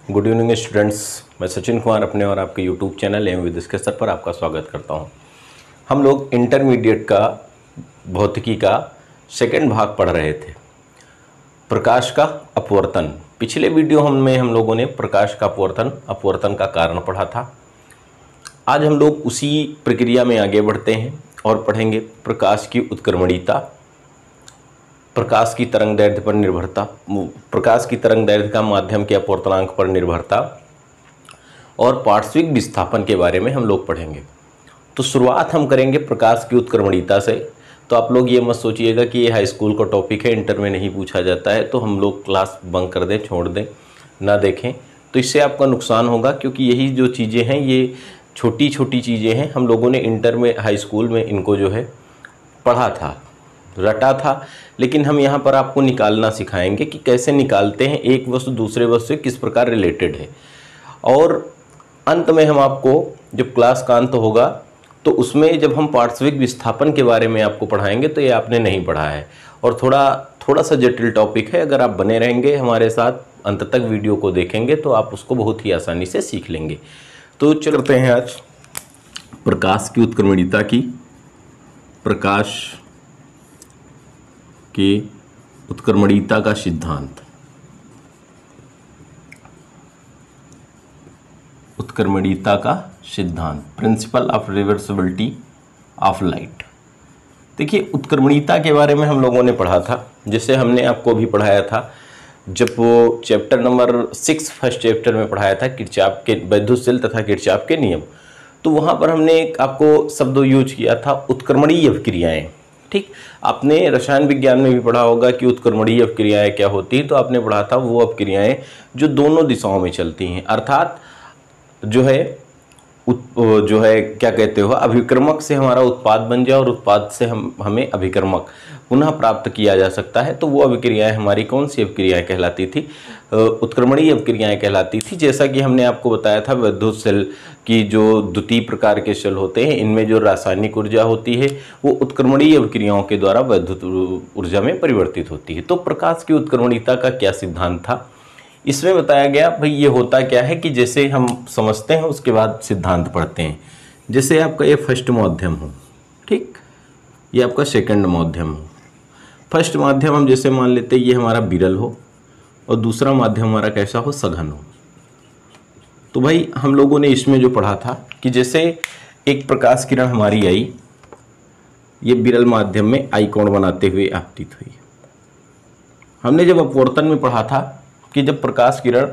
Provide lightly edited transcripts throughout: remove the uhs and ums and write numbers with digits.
Good evening students, मैं सचिन कुमार अपने और आपके YouTube channel M with sketch पर आपका स्वागत करता हूं। हम लोग इंटरमीडिएट का भौतिकी का सेकंड भाग पढ़ रहे थे, प्रकाश का अपवर्तन। पिछले वीडियो में हम लोगों ने प्रकाश का अपवर्तन का कारण पढ़ा था। आज हम लोग उसी प्रक्रिया में आगे बढ़ते हैं और पढ़ेंगे प्रकाश की उत्क्रमणीयता, प्रकाश की तरंग दैर्ध्य पर निर्भरता, प्रकाश की तरंग दैर्ध्य का माध्यम के अपवर्तनांक पर निर्भरता और पार्श्विक विस्थापन के बारे में हम लोग पढ़ेंगे। तो शुरुआत हम करेंगे प्रकाश की उत्क्रमणीयता से। तो आप लोग ये मत सोचिएगा कि ये हाई स्कूल का टॉपिक है, इंटर में नहीं पूछा जाता है, तो हम लोग क्लास बंक कर दें, छोड़ दें, ना देखें, तो इससे आपका नुकसान होगा। क्योंकि यही जो चीज़ें हैं ये छोटी छोटी चीज़ें हैं, हम लोगों ने इंटर में हाई स्कूल में इनको जो है पढ़ा था, रटा था, लेकिन हम यहाँ पर आपको निकालना सिखाएंगे कि कैसे निकालते हैं, एक वस्तु दूसरे वस्तु से किस प्रकार रिलेटेड है। और अंत में हम आपको जब क्लास का अंत होगा तो उसमें जब हम पार्श्विक विस्थापन के बारे में आपको पढ़ाएंगे तो ये आपने नहीं पढ़ा है और थोड़ा सा जटिल टॉपिक है। अगर आप बने रहेंगे हमारे साथ, अंत तक वीडियो को देखेंगे तो आप उसको बहुत ही आसानी से सीख लेंगे। तो चलते हैं आज प्रकाश की उत्क्रमणीयता की, प्रकाश के उत्क्रमणीयता का सिद्धांत, उत्क्रमणीयता का सिद्धांत, principle of reversibility of light. देखिए, उत्क्रमणीयता के बारे में हम लोगों ने पढ़ा था, जिसे हमने आपको भी पढ़ाया था जब वो चैप्टर नंबर 6 फर्स्ट चैप्टर में पढ़ाया था, किरचॉफ के वैद्युतशील तथा किरचॉफ के नियम। तो वहाँ पर हमने आपको शब्द यूज किया था उत्क्रमणीय अभिक्रियाएं। ठीक, आपने रसायन विज्ञान में भी पढ़ा होगा कि उत्क्रमणीय अभिक्रियाएं क्या होती हैं। तो आपने पढ़ा था वो अभिक्रियाएं जो दोनों दिशाओं में चलती हैं, अर्थात जो है क्या कहते हो, अभिक्रमक से हमारा उत्पाद बन जाए और उत्पाद से हमें अभिक्रमक पुनः प्राप्त किया जा सकता है। तो वो अभिक्रियाएं हमारी कौन सी अभिक्रियाएं कहलाती थी? उत्क्रमणीय अभिक्रियाएं कहलाती थी। जैसा कि हमने आपको बताया था, विद्युत सेल की जो द्वितीय प्रकार के सेल होते हैं, इनमें जो रासायनिक ऊर्जा होती है वो उत्क्रमणीय अभिक्रियाओं के द्वारा विद्युत ऊर्जा में परिवर्तित होती है। तो प्रकाश की उत्क्रमणीयता का क्या सिद्धांत था, इसमें बताया गया। भाई ये होता क्या है कि जैसे हम समझते हैं उसके बाद सिद्धांत पढ़ते हैं। जैसे आपका ये फर्स्ट माध्यम हो, ठीक, ये आपका सेकंड माध्यम हो। फर्स्ट माध्यम हम जैसे मान लेते हैं ये हमारा विरल हो और दूसरा माध्यम हमारा कैसा हो, सघन हो। तो भाई हम लोगों ने इसमें जो पढ़ा था कि जैसे एक प्रकाश किरण हमारी आई, ये विरल माध्यम में आई कोण बनाते हुए आपतित हुई। हमने जब अपवर्तन में पढ़ा था कि जब प्रकाश किरण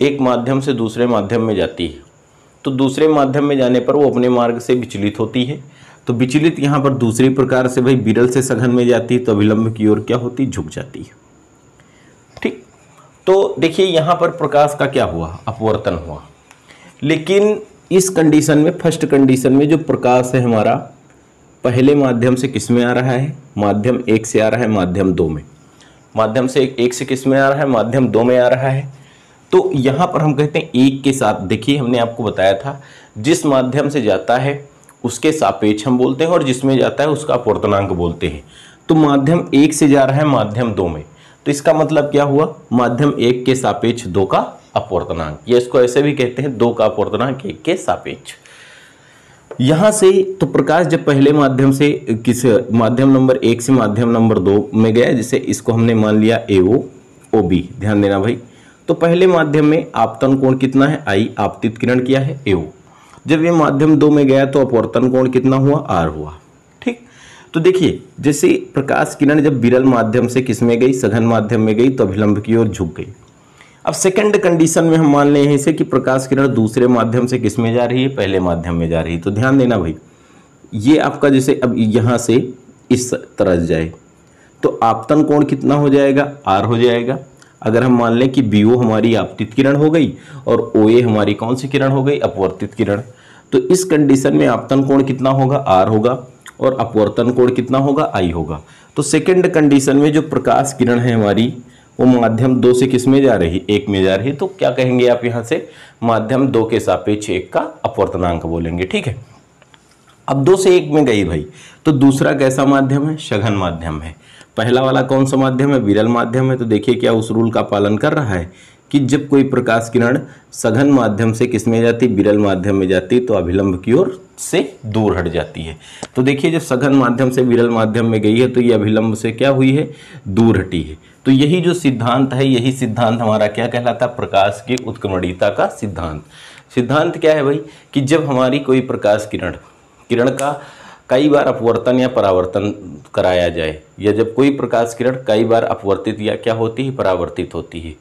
एक माध्यम से दूसरे माध्यम में जाती है तो दूसरे माध्यम में जाने पर वो अपने मार्ग से विचलित होती है। तो विचलित यहाँ पर दूसरी प्रकार से भाई विरल से सघन में जाती है तो अभिलंब की ओर क्या होती, झुक जाती है। ठीक, तो देखिए यहाँ पर प्रकाश का क्या हुआ, अपवर्तन हुआ। लेकिन इस कंडीशन में, फर्स्ट कंडीशन में जो प्रकाश है हमारा पहले माध्यम से किस में आ रहा है, माध्यम 1 से आ रहा है माध्यम 2 में, माध्यम से 1 से किस में आ रहा है, माध्यम 2 में आ रहा है। तो यहाँ पर हम कहते हैं 1 के साथ, देखिए हमने आपको बताया था जिस माध्यम से जाता है उसके सापेक्ष हम बोलते हैं और जिसमें जाता है उसका अपवर्तनांक बोलते हैं। तो माध्यम 1 से जा रहा है माध्यम 2 में, तो इसका मतलब क्या हुआ, माध्यम 1 के सापेक्ष 2 का अपवर्तनांक, या इसको ऐसे भी कहते हैं 2 का अपवर्तनांक 1 के सापेक्ष। यहाँ से तो प्रकाश जब पहले माध्यम से किस माध्यम नंबर 1 से माध्यम नंबर 2 में गया, जिसे इसको हमने मान लिया AO OB, ध्यान देना भाई। तो पहले माध्यम में आपतन कोण कितना है, I, आपतित किरण किया है AO। जब ये माध्यम 2 में गया तो अपवर्तन कोण कितना हुआ, R हुआ। ठीक, तो देखिए जैसे प्रकाश किरण जब विरल माध्यम से किस में गई, सघन माध्यम में गई, तो अभिलंब की ओर झुक गई। अब सेकंड कंडीशन में हम मान ले हैं इसे कि प्रकाश किरण दूसरे माध्यम से किस में जा रही है, पहले माध्यम में जा रही है। तो ध्यान देना भाई, ये आपका जैसे अब यहाँ से इस तरह जाए तो आपतन कोण कितना हो जाएगा, R हो जाएगा। अगर हम मान लें कि BO हमारी आपतित किरण हो गई और OA हमारी कौन सी किरण हो गई, अपवर्तित किरण, तो इस कंडीशन में आपतन कोण कितना होगा, R होगा, और अपवर्तन कोण कितना होगा, I होगा। तो सेकंड कंडीशन में जो प्रकाश किरण है हमारी वो माध्यम 2 से किस में जा रही, 1 में जा रही, तो क्या कहेंगे आप यहाँ से, माध्यम 2 के सापेक्ष 1 का अपवर्तनांक बोलेंगे। ठीक है, अब 2 से 1 में गई भाई, तो दूसरा कैसा माध्यम है, सघन माध्यम है। पहला वाला कौन सा माध्यम है, विरल माध्यम है। तो देखिए क्या उस रूल का पालन कर रहा है कि जब कोई प्रकाश किरण सघन माध्यम से किस में जाती, विरल माध्यम में जाती, तो अभिलंब की ओर से दूर हट जाती है। तो देखिए जब सघन माध्यम से विरल माध्यम में गई है तो ये अभिलंब से क्या हुई है, दूर हटी है। तो यही जो सिद्धांत है, यही सिद्धांत हमारा क्या कहलाता है, प्रकाश की उत्क्रमणीयता का सिद्धांत। सिद्धांत क्या है भाई, कि जब हमारी कोई प्रकाश किरण का कई बार अपवर्तन या परावर्तन कराया जाए, या जब कोई प्रकाश किरण कई बार अपवर्तित या क्या होती है, परावर्तित होती है,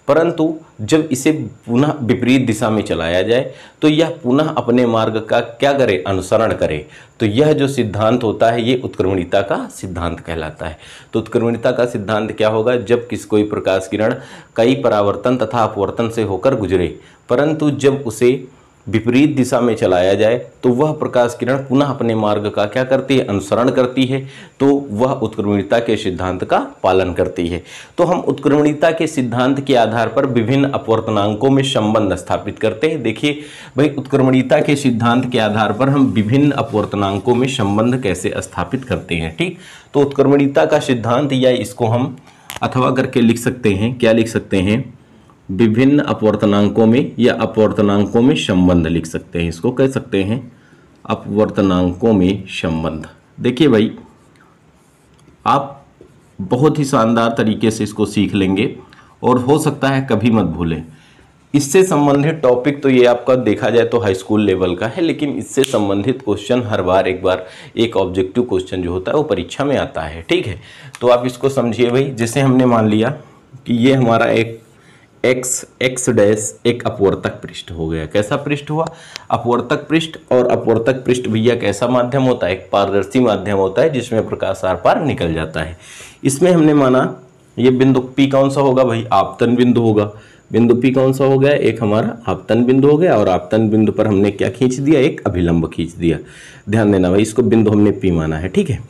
परंतु जब इसे पुनः विपरीत दिशा में चलाया जाए तो यह पुनः अपने मार्ग का क्या करे, अनुसरण करे। तो यह जो सिद्धांत होता है ये उत्क्रमणीयता का सिद्धांत कहलाता है। तो उत्क्रमणीयता का सिद्धांत क्या होगा, जब कोई प्रकाश किरण कई परावर्तन तथा अपवर्तन से होकर गुजरे, परंतु जब उसे विपरीत दिशा में चलाया जाए तो वह प्रकाश किरण पुनः अपने मार्ग का क्या करती है, अनुसरण करती है। तो वह उत्क्रमणीयता के सिद्धांत का पालन करती है। तो हम उत्क्रमणीयता के सिद्धांत के आधार पर विभिन्न अपवर्तनांकों में संबंध स्थापित करते हैं। देखिए भाई, उत्क्रमणीयता के सिद्धांत के आधार पर हम विभिन्न अपवर्तनांकों में संबंध कैसे स्थापित करते हैं। ठीक, तो उत्क्रमणीयता का सिद्धांत, या इसको हम अथवा करके लिख सकते हैं, क्या लिख सकते हैं, विभिन्न अपवर्तनांकों में या अपवर्तनांकों में संबंध लिख सकते हैं। इसको कह सकते हैं अपवर्तनांकों में संबंध। देखिए भाई, आप बहुत ही शानदार तरीके से इसको सीख लेंगे और हो सकता है कभी मत भूलें। इससे संबंधित टॉपिक तो ये आपका देखा जाए तो हाई स्कूल लेवल का है, लेकिन इससे संबंधित क्वेश्चन हर बार एक ऑब्जेक्टिव क्वेश्चन जो होता है वो परीक्षा में आता है। ठीक है, तो आप इसको समझिए भाई। जैसे हमने मान लिया कि ये हमारा एक एक्स डैश एक अपवर्तक पृष्ठ हो गया। कैसा पृष्ठ हुआ, अपवर्तक पृष्ठ। और अपवर्तक पृष्ठ भैया कैसा माध्यम होता है, एक पारदर्शी माध्यम होता है जिसमें प्रकाश आर पार निकल जाता है। इसमें हमने माना ये बिंदु P कौन सा होगा भाई, आपतन बिंदु होगा। बिंदु P कौन सा हो गया, एक हमारा आपतन बिंदु हो गया, और आपतन बिंदु पर हमने क्या खींच दिया, एक अभिलंब खींच दिया। ध्यान देना भाई, इसको बिंदु हमने P माना है। ठीक है,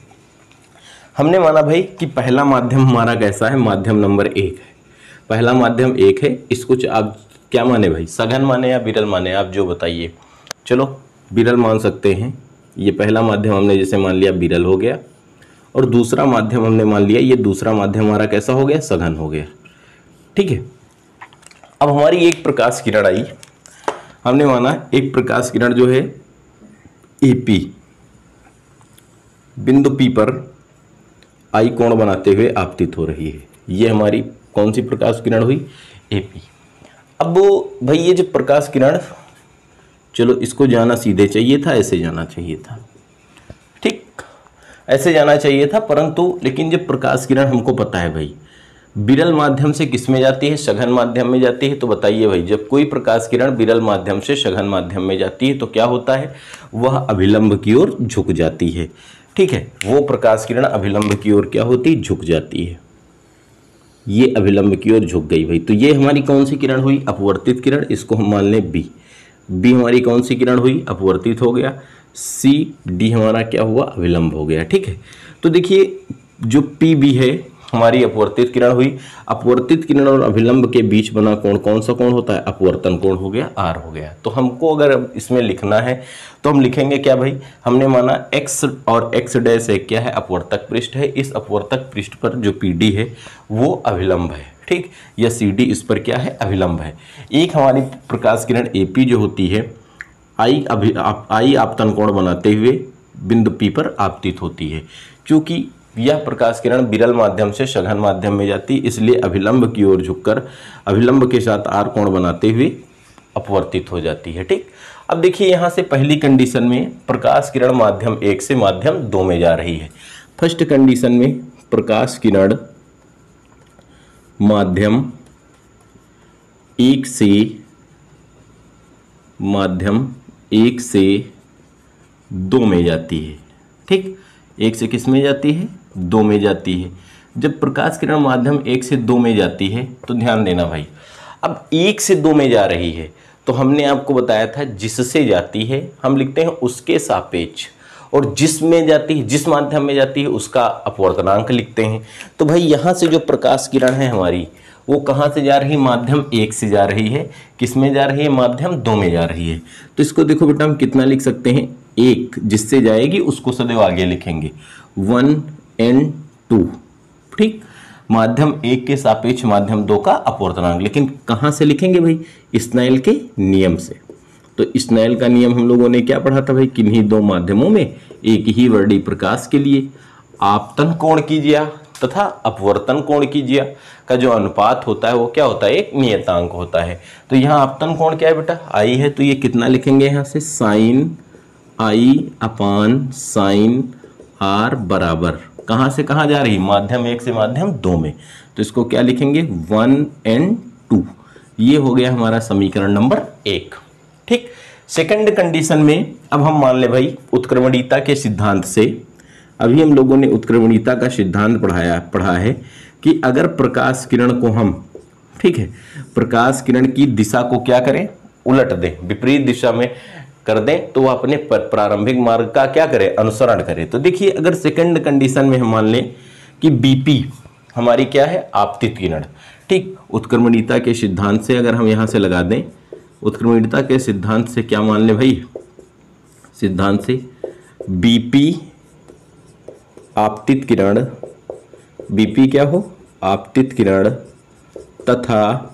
हमने माना भाई कि पहला माध्यम हमारा कैसा है, माध्यम नंबर 1 है। पहला माध्यम 1 है। इसको आप क्या माने भाई, सघन माने या विरल माने, आप जो बताइए। चलो विरल मान सकते हैं। ये पहला माध्यम हमने जैसे मान लिया विरल हो गया, और दूसरा माध्यम हमने मान लिया, ये दूसरा माध्यम हमारा कैसा हो गया, सघन हो गया। ठीक है, अब हमारी एक प्रकाश किरण आई। हमने माना एक प्रकाश किरण जो है AP बिंदु P पर I कोण बनाते हुए आपतित हो रही है। ये हमारी कौन सी प्रकाश किरण हुई, AP। अब भाई ये जो प्रकाश किरण, चलो इसको जाना सीधे चाहिए था, ऐसे जाना चाहिए था। ठीक, ऐसे जाना चाहिए था, परंतु लेकिन जब प्रकाश किरण हमको पता है भाई विरल माध्यम से किस में जाती है, सघन माध्यम में जाती है। तो बताइए भाई, जब कोई प्रकाश किरण विरल माध्यम से सघन माध्यम में जाती है तो क्या होता है, वह अभिलंब की ओर झुक जाती है। ठीक है, वो प्रकाश किरण अभिलंब की ओर क्या होती, झुक जाती है। ये अभिलंब की ओर झुक गई भाई। तो ये हमारी कौन सी किरण हुई, अपवर्तित किरण। इसको हम मान लें B हमारी कौन सी किरण हुई, अपवर्तित हो गया। D हमारा क्या हुआ, अभिलंब हो गया। ठीक है, तो देखिए जो PB है हमारी अपवर्तित किरण हुई। अपवर्तित किरण और अभिलंब के बीच बना कोण कौन सा कोण होता है, अपवर्तन कोण हो गया, R हो गया। तो हमको अगर इसमें लिखना है तो हम लिखेंगे क्या भाई, हमने माना X और X डैश एक क्या है, अपवर्तक पृष्ठ है। इस अपवर्तक पृष्ठ पर जो PD है वो अभिलंब है। ठीक, या CD इस पर क्या है, अभिलंब है। एक हमारी प्रकाश किरण AP जो होती है I आपतन कोण बनाते हुए बिंदु P पर आपतित होती है। क्योंकि यह प्रकाश किरण विरल माध्यम से सघन माध्यम में जाती, इसलिए अभिलंब की ओर झुककर अभिलंब के साथ R कोण बनाते हुए अपवर्तित हो जाती है। ठीक, अब देखिए यहाँ से पहली कंडीशन में प्रकाश किरण माध्यम 1 से माध्यम 2 में जा रही है। फर्स्ट कंडीशन में प्रकाश किरण माध्यम 1 से 2 में जाती है। ठीक, 1 से किस में जाती है, 2 में जाती है। जब प्रकाश किरण माध्यम 1 से 2 में जाती है तो ध्यान देना भाई, अब 1 से 2 में जा रही है तो हमने आपको बताया था जिससे जाती है हम लिखते हैं उसके सापेक्ष, और जिस में जाती है, जिस माध्यम में जाती है उसका अपवर्तनांक लिखते हैं। तो भाई यहाँ से जो प्रकाश किरण है हमारी वो कहाँ से जा रही है, माध्यम 1 से जा रही है। किस में जा रही है, माध्यम 2 में जा रही है। तो इसको देखो बेटा, हम कितना लिख सकते हैं, 1 जिससे जाएगी उसको सदैव आगे लिखेंगे 1 and 2। ठीक, माध्यम 1 के सापेक्ष माध्यम 2 का अपवर्तनांक। लेकिन कहाँ से लिखेंगे भाई? स्नेल के नियम से। तो स्नेल का नियम हम लोगों ने क्या पढ़ा था भाई? किन्हीं दो माध्यमों में एक ही वर्णी प्रकाश के लिए आपतन कोण कीजिए तथा अपवर्तन कोण कीजिए का जो अनुपात होता है वो क्या होता है? एक नियतांक होता है। तो यहाँ आपतन कोण क्या है बेटा? आई है। तो ये कितना लिखेंगे यहाँ से? Sine I upon sine R बराबर कहाँ से कहाँ जा रही? माध्यम 1 से माध्यम 2 में। तो इसको क्या लिखेंगे? 1 and 2। ये हो गया हमारा समीकरण नंबर 1। ठीक। सेकंड कंडीशन में अब हम मान ले भाई उत्क्रमणीयता के सिद्धांत से, अभी हम लोगों ने उत्क्रमणीयता का सिद्धांत पढ़ा है कि अगर प्रकाश किरण को हम, ठीक है, प्रकाश किरण की दिशा को क्या करें? उलट दें, विपरीत दिशा में कर दें, तो वह अपने प्रारंभिक मार्ग का क्या करे? अनुसरण करे। तो देखिए अगर सेकंड कंडीशन में हम मान लें कि बीपी हमारी क्या है? आपतित किरण। ठीक। उत्क्रमणीयता के सिद्धांत से अगर हम यहां से लगा दें, उत्क्रमणीयता के सिद्धांत से क्या मान लें भाई? सिद्धांत से बीपी आपतित किरण, बीपी क्या हो? आपतित किरण, तथा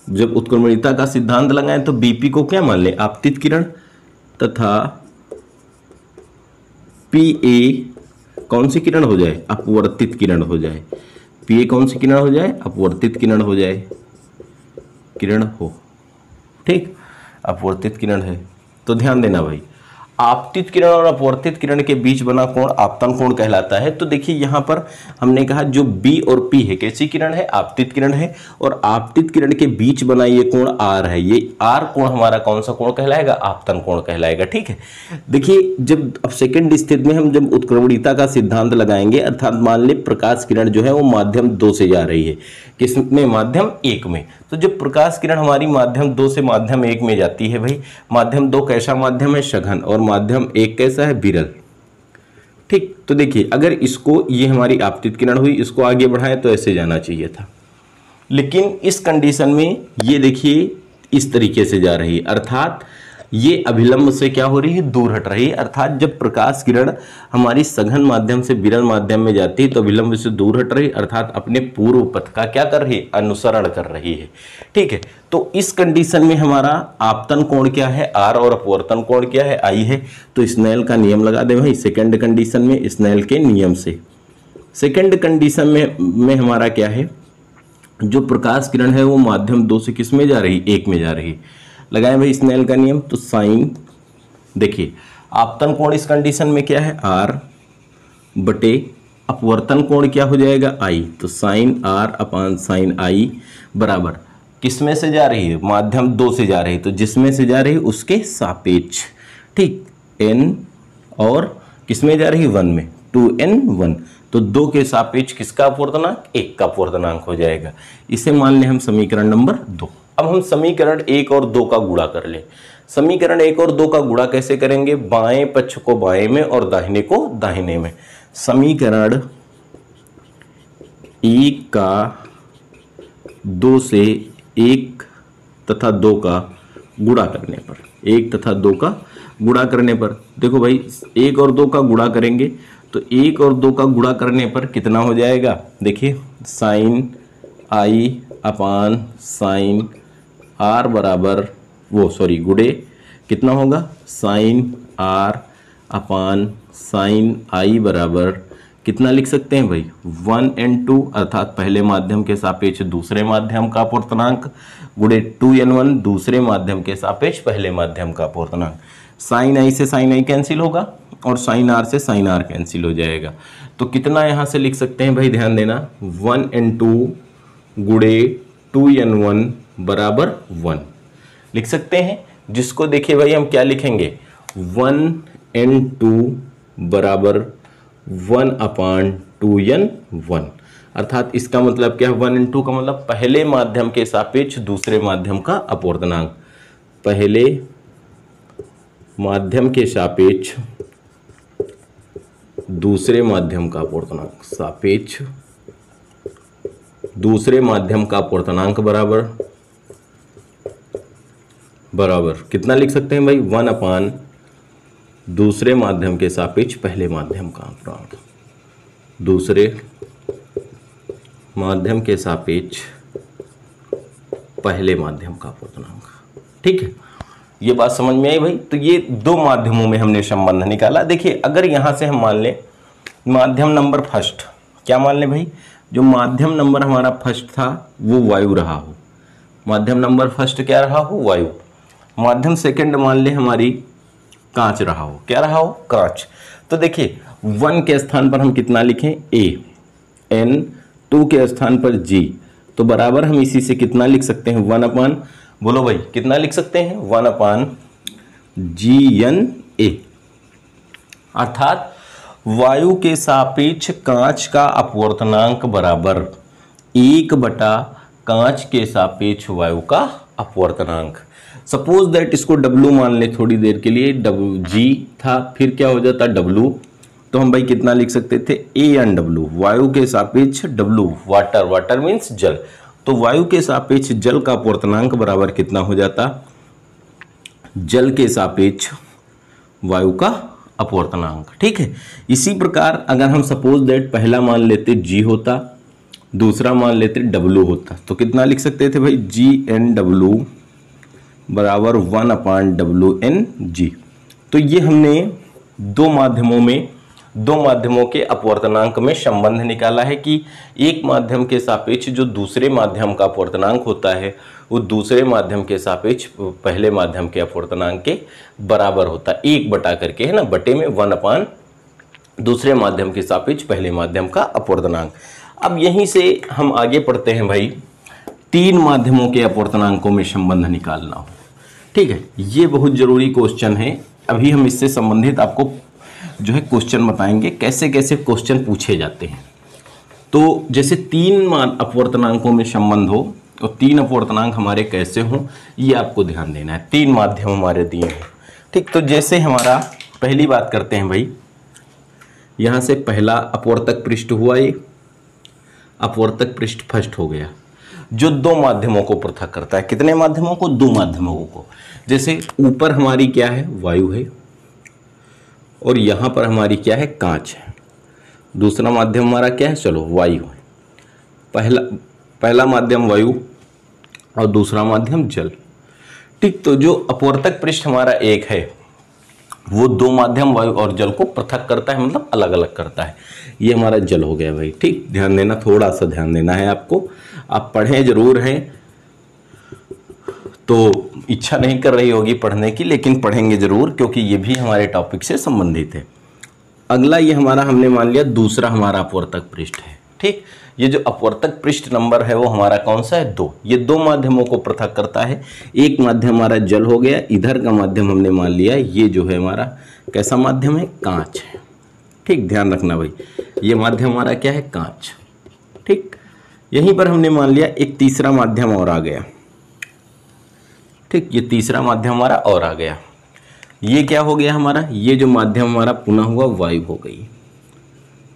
जब उत्क्रमणीयता का सिद्धांत लगाएं तो बीपी को क्या मान लें? आपतित किरण, तथा पीए कौन सी किरण हो जाए? अपवर्तित किरण हो जाए। पीए कौन सी किरण हो जाए? अपवर्तित किरण हो जाए, किरण हो। ठीक, अपवर्तित किरण है। तो ध्यान देना भाई, आपतित किरण और अपवर्तित किरण के बीच बना कोण आपतन कोण कहलाता है। तो देखिए यहाँ पर हमने कहा जो बी और पी है कैसी किरण है? आपतित किरण है। और आपतित किरण के बीच बना ये कोण आर है, ये आर कोण हमारा कौन सा कोण कहलाएगा? आपतन कोण कहलाएगा। ठीक है। देखिए जब अब सेकंड स्थिति में हम जब उत्क्रमणीयता का सिद्धांत लगाएंगे, अर्थात मान ले प्रकाश किरण जो है वो माध्यम 2 से जा रही है, किसमें? माध्यम 1 में। तो जब प्रकाश किरण हमारी माध्यम 2 से माध्यम 1 में जाती है भाई, माध्यम 2 कैसा माध्यम है? सघन। और माध्यम 1 कैसा है? विरल। ठीक। तो देखिए अगर इसको, ये हमारी आपतित किरण हुई, इसको आगे बढ़ाएं तो ऐसे जाना चाहिए था, लेकिन इस कंडीशन में ये देखिए इस तरीके से जा रही है, अर्थात ये अभिलंब से क्या हो रही है? दूर हट रही है। अर्थात जब प्रकाश किरण हमारी सघन माध्यम से विरल माध्यम में जाती है तो अभिलंब से दूर हट रही है, अर्थात अपने पूर्व पथ का क्या कर रही है? अनुसरण कर रही है। ठीक है। तो इस कंडीशन में हमारा आपतन कोण क्या है? आर, और अपवर्तन कोण क्या है? आई है। तो स्नेल का नियम लगा दे भाई सेकंड कंडीशन में, स्नेल के नियम से। सेकंड कंडीशन में हमारा क्या है? जो प्रकाश किरण है वो माध्यम 2 से किस में जा रही? 1 में जा रही। लगाएं भाई स्नेल का नियम। तो साइन, देखिए आपतन कोण इस कंडीशन में क्या है? आर बटे अपवर्तन कोण क्या हो जाएगा? आई। तो sign R upon sine I बराबर किस में से जा रही है? माध्यम 2 से जा रही है। तो जिसमें से जा रही है उसके सापेक्ष। ठीक। एन और किस में जा रही है? 1 में। 2n1। तो 2 के सापेक्ष किसका अपवर्तनांक? 1 का अपवर्तनांक हो जाएगा। इसे मान लें हम समीकरण नंबर 2। अब हम समीकरण 1 और 2 का गुणा कर लें। समीकरण 1 और 2 का गुणा कैसे करेंगे? बाएं पक्ष को बाएं में और दाहिने को दाहिने में। समीकरण 1 का 2 से 1 तथा 2 का गुणा करने पर, 1 तथा 2 का गुणा करने पर, देखो भाई 1 और 2 का गुणा करेंगे तो 1 और 2 का गुणा करने पर कितना हो जाएगा? देखिए sine I upon sine R बराबर गुणे कितना होगा? Sine R upon sine I बराबर कितना लिख सकते हैं भाई? 1 and 2, अर्थात पहले माध्यम के सापेक्ष दूसरे माध्यम का अपवर्तनांक, गुणे 2n1 दूसरे माध्यम के सापेक्ष पहले माध्यम का अपवर्तनांक। साइन आई से साइन आई कैंसिल होगा और साइन आर से साइन आर कैंसिल हो जाएगा। तो कितना यहाँ से लिख सकते हैं भाई? ध्यान देना, 1 and 2 गुणे 2n1 बराबर 1 लिख सकते हैं, जिसको देखिए भाई हम क्या लिखेंगे? 1 and 2 बराबर 1 अपान 2n1। अर्थात इसका मतलब क्या है? 1 and 2 का मतलब पहले माध्यम के सापेक्ष दूसरे माध्यम का अपवर्तनांक, पहले माध्यम के सापेक्ष दूसरे माध्यम का अपवर्तनांक, सापेक्ष दूसरे माध्यम का अपवर्तनांक बराबर कितना लिख सकते हैं भाई? 1 अपान दूसरे माध्यम के सापेक्ष पहले माध्यम का अपवर्तनांक, दूसरे माध्यम के सापेक्ष पहले माध्यम का अपूर्णांक। ठीक है, ये बात समझ में आई भाई। तो ये दो माध्यमों में हमने संबंध निकाला। देखिए अगर यहाँ से हम मान लें माध्यम नंबर फर्स्ट, क्या मान लें भाई, जो माध्यम नंबर हमारा फर्स्ट था वो वायु रहा हो, माध्यम नंबर फर्स्ट क्या रहा हो, वायु। माध्यम सेकंड मान ले हमारी कांच रहा हो, क्या रहा हो, कांच। तो देखिए 1 के स्थान पर हम कितना लिखें, ए, एन, 2 के स्थान पर जी, तो बराबर हम इसी से कितना लिख सकते हैं, 1 अपान, बोलो भाई कितना लिख सकते हैं, 1 अपान जी एन ए। अर्थात वायु के सापेक्ष कांच का अपवर्तनांक बराबर 1 बटा कांच के सापेक्ष वायु का अपवर्तनांक। सपोज दैट इसको W मान ले थोड़ी देर के लिए, G था, फिर क्या हो जाता W, तो हम भाई कितना लिख सकते थे, ANW, वायु के सापेक्ष W, वाटर, वाटर मीन्स जल, तो वायु के सापेक्ष जल का अपवर्तनांक बराबर कितना हो जाता, जल के सापेक्ष वायु का अपवर्तनांक। ठीक है, इसी प्रकार अगर हम सपोज दैट पहला मान लेते G होता, दूसरा मान लेते W होता, तो कितना लिख सकते थे भाई, GNW बराबर 1 अपान WNG। तो ये हमने दो माध्यमों के अपवर्तनांक में संबंध निकाला है कि एक माध्यम के सापेक्ष जो दूसरे माध्यम का अपवर्तनांक होता है वो दूसरे माध्यम के सापेक्ष पहले माध्यम के अपवर्तनांक के बराबर होता है, 1 बटा करके, है ना, बटे में 1 अपान दूसरे माध्यम के सापेक्ष पहले माध्यम का अपवर्तनांक। अब यहीं से हम आगे पढ़ते हैं भाई, 3 माध्यमों के अपवर्तनांकों में संबंध निकालना हो। ठीक है, ये बहुत जरूरी क्वेश्चन है। अभी हम इससे संबंधित आपको जो है क्वेश्चन बताएंगे, कैसे कैसे क्वेश्चन पूछे जाते हैं। तो जैसे 3 अपवर्तनांकों में संबंध हो और 3 अपवर्तनांक हमारे कैसे हों, ये आपको ध्यान देना है। 3 माध्यम हमारे दिए हैं। ठीक, तो जैसे हमारा पहली बात करते हैं भाई, यहाँ से पहला अपवर्तक पृष्ठ हुआ, ये अपवर्तक पृष्ठ फर्स्ट हो गया, जो 2 माध्यमों को पृथक करता है। कितने माध्यमों को, 2 माध्यमों को। जैसे ऊपर हमारी क्या है, वायु है, और यहाँ पर हमारी क्या है, कांच है। दूसरा माध्यम हमारा क्या है, चलो वायु है। पहला माध्यम वायु और दूसरा माध्यम जल। ठीक, तो जो अपवर्तक पृष्ठ हमारा एक है वो 2 माध्यम वायु और जल को पृथक करता है, मतलब अलग अलग करता है। ये हमारा जल हो गया भाई। ठीक, ध्यान देना, थोड़ा सा ध्यान देना है आपको। आप पढ़ें जरूर हैं, तो इच्छा नहीं कर रही होगी पढ़ने की, लेकिन पढ़ेंगे जरूर, क्योंकि ये भी हमारे टॉपिक से संबंधित है। अगला ये हमारा हमने मान लिया दूसरा हमारा अपवर्तक पृष्ठ है। ठीक, ये जो अपवर्तक पृष्ठ नंबर है वो हमारा कौन सा है, 2। ये 2 माध्यमों को पृथक करता है। एक माध्यम हमारा जल हो गया, इधर का माध्यम हमने मान लिया ये जो है हमारा कैसा माध्यम है, कांच है। ठीक, ध्यान रखना भाई, ये माध्यम हमारा क्या है, कांच। ठीक, यहीं पर हमने मान लिया एक तीसरा माध्यम और आ गया। ठीक, ये तीसरा माध्यम हमारा और आ गया। ये क्या हो गया हमारा, ये जो माध्यम हमारा पुनः हुआ वायु हो गई।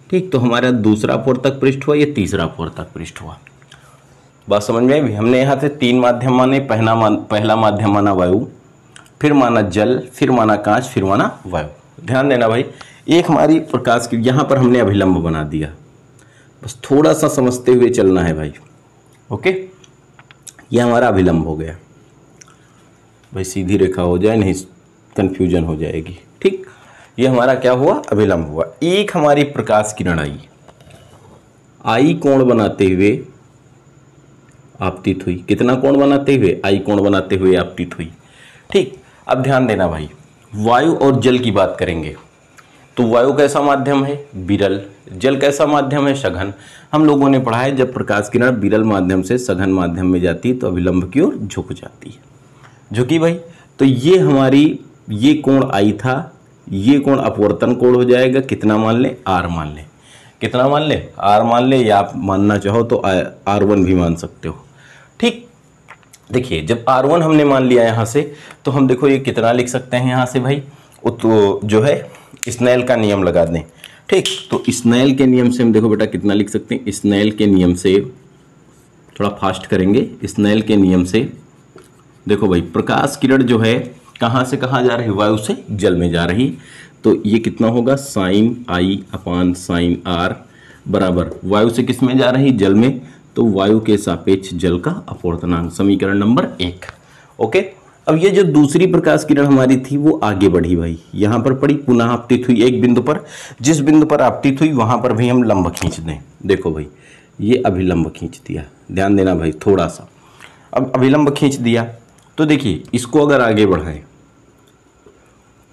ठीक, तो हमारा दूसरा अपवर्तक पृष्ठ हुआ, ये तीसरा अपवर्तक पृष्ठ हुआ। बात समझ में आई। हमने यहाँ से 3 माध्यम माने, पहला माध्यम माना वायु, फिर माना जल, फिर माना कांच, फिर माना वायु। ध्यान देना भाई, एक हमारी प्रकाश की, यहाँ पर हमने अभिलंब बना दिया, बस थोड़ा सा समझते हुए चलना है भाई। ओके, ये हमारा अभिलंब हो गया भाई, सीधी रेखा हो जाए, नहीं कंफ्यूजन हो जाएगी। ठीक, ये हमारा क्या हुआ, अभिलंब हुआ। एक हमारी प्रकाश किरण आई कोण बनाते हुए आपतित हुई। कितना कोण बनाते हुए, आई कोण बनाते हुए आपतित हुई। ठीक, अब ध्यान देना भाई, वायु और जल की बात करेंगे तो वायु कैसा माध्यम है, विरल। जल कैसा माध्यम है, सघन। हम लोगों ने पढ़ा है जब प्रकाश किरण विरल माध्यम से सघन माध्यम में जाती है तो अभिलंब की ओर झुक जाती है, झुकी भाई। तो ये हमारी ये कोण आई था, ये कोण अपवर्तन कोण हो जाएगा। कितना मान ले, आर मान ले। कितना मान ले, आर मान ले, या आप मानना चाहो तो R1 भी मान सकते हो। ठीक, देखिए जब R1 हमने मान लिया यहाँ से, तो हम देखो ये कितना लिख सकते हैं यहाँ से भाई, तो जो है स्नेल का नियम लगा दें। ठीक, तो स्नेल के नियम से हम देखो बेटा कितना लिख सकते हैं। स्नेल के नियम से, थोड़ा फास्ट करेंगे, स्नेल के नियम से देखो भाई, प्रकाश किरण जो है कहाँ से कहाँ जा रही, वायु से जल में जा रही। तो ये कितना होगा, sine I upon sine R बराबर वायु से किस में जा रही, जल में, तो वायु के सापेक्ष जल का अपवर्तनांक, समीकरण नंबर 1। ओके, अब ये जो दूसरी प्रकाश किरण हमारी थी वो आगे बढ़ी भाई, यहाँ पर पड़ी, पुनः आपतित हुई एक बिंदु पर, जिस बिंदु पर आपतित हुई वहाँ पर भी हम लंब खींच दें। देखो भाई, ये अभिलंब खींच दिया, ध्यान देना भाई थोड़ा सा। अब अभिलंब खींच दिया तो देखिए इसको अगर आगे बढ़ाएं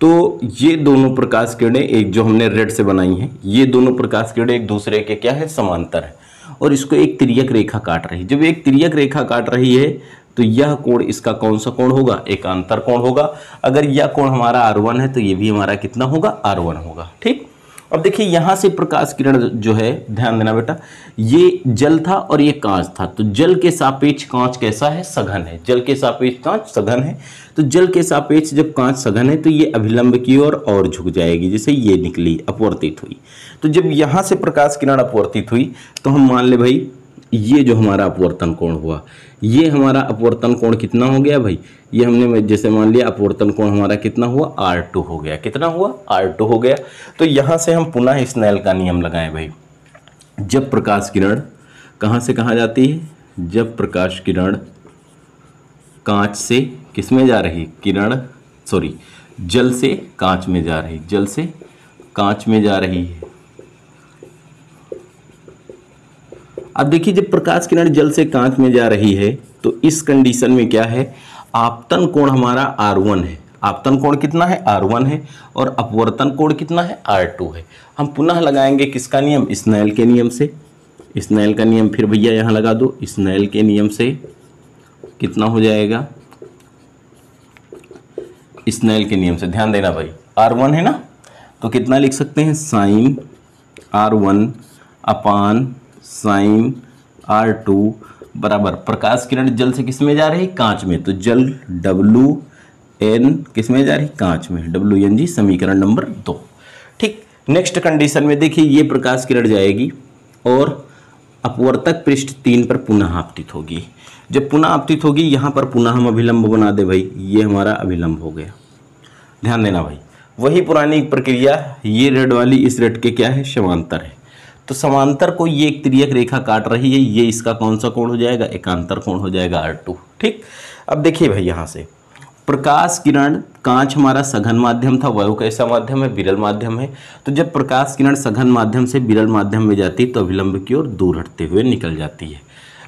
तो ये दोनों प्रकाश किरणें, एक जो हमने रेड से बनाई हैं, ये दोनों प्रकाश किरणें एक दूसरे के क्या है, समांतर है, और इसको एक तिर्यक रेखा काट रही है। जब एक तिर्यक रेखा काट रही है तो यह कोण इसका कौन सा कोण होगा, एकांतर कोण होगा। अगर यह कोण हमारा R1 है तो ये भी हमारा कितना होगा, R1 होगा। ठीक, अब देखिए यहाँ से प्रकाश किरण जो है, ध्यान देना बेटा, ये जल था और ये कांच था, तो जल के सापेक्ष कांच कैसा है, सघन है। जल के सापेक्ष कांच सघन है, तो जल के सापेक्ष जब कांच सघन है तो ये अभिलंब की ओर और झुक जाएगी, जैसे ये निकली, अपवर्तित हुई। तो जब यहाँ से प्रकाश किरण अपवर्तित हुई तो हम मान ले भाई ये जो हमारा अपवर्तन कोण हुआ, ये हमारा अपवर्तन कोण कितना हो गया भाई, ये हमने जैसे मान लिया अपवर्तन कोण हमारा कितना हुआ, R2 हो गया। कितना हुआ, R2 हो गया। तो यहाँ से हम पुनः स्नेल का नियम लगाएं भाई। जब प्रकाश किरण कहाँ से कहाँ जाती है, जब प्रकाश किरण कांच से किस में जा रही, जल से कांच में जा रही, जल से कांच में जा रही है। अब देखिए जब प्रकाश किरण जल से कांच में जा रही है तो इस कंडीशन में क्या है, आपतन कोण हमारा R1 है। आपतन कोण कितना है, R1 है, और अपवर्तन कोण कितना है, R2 है। हम पुनः लगाएंगे किसका नियम, स्नेल के नियम से। स्नेल का नियम फिर भैया यहाँ लगा दो, स्नेल के नियम से कितना हो जाएगा, स्नेल के नियम से ध्यान देना भाई, R1 है ना, तो कितना लिख सकते हैं, साइन R1 अपान साइन R2 बराबर प्रकाश किरण जल से किस में जा रही, कांच में, तो जल WN किस में जा रही, कांच में, WNG, समीकरण नंबर 2। ठीक, नेक्स्ट कंडीशन में देखिए ये प्रकाश किरण जाएगी और अपवर्तक पृष्ठ 3 पर पुनः आपतित होगी। जब पुनः आपतित होगी यहाँ पर पुनः हम अभिलंब बना दे भाई, ये हमारा अभिलंब हो गया। ध्यान देना भाई, वही पुरानी प्रक्रिया, ये रेड वाली इस रेड के क्या है, समांतर है, तो समांतर को ये एक तिर्यक रेखा काट रही है, ये इसका कौन सा कोण हो जाएगा, एकांतर कोण हो जाएगा, R2। ठीक, अब देखिए भाई यहाँ से प्रकाश किरण, कांच हमारा सघन माध्यम था, वायु कैसा माध्यम है, विरल माध्यम है, तो जब प्रकाश किरण सघन माध्यम से विरल माध्यम में जाती है तो अभिलंब की ओर दूर हटते हुए निकल जाती है।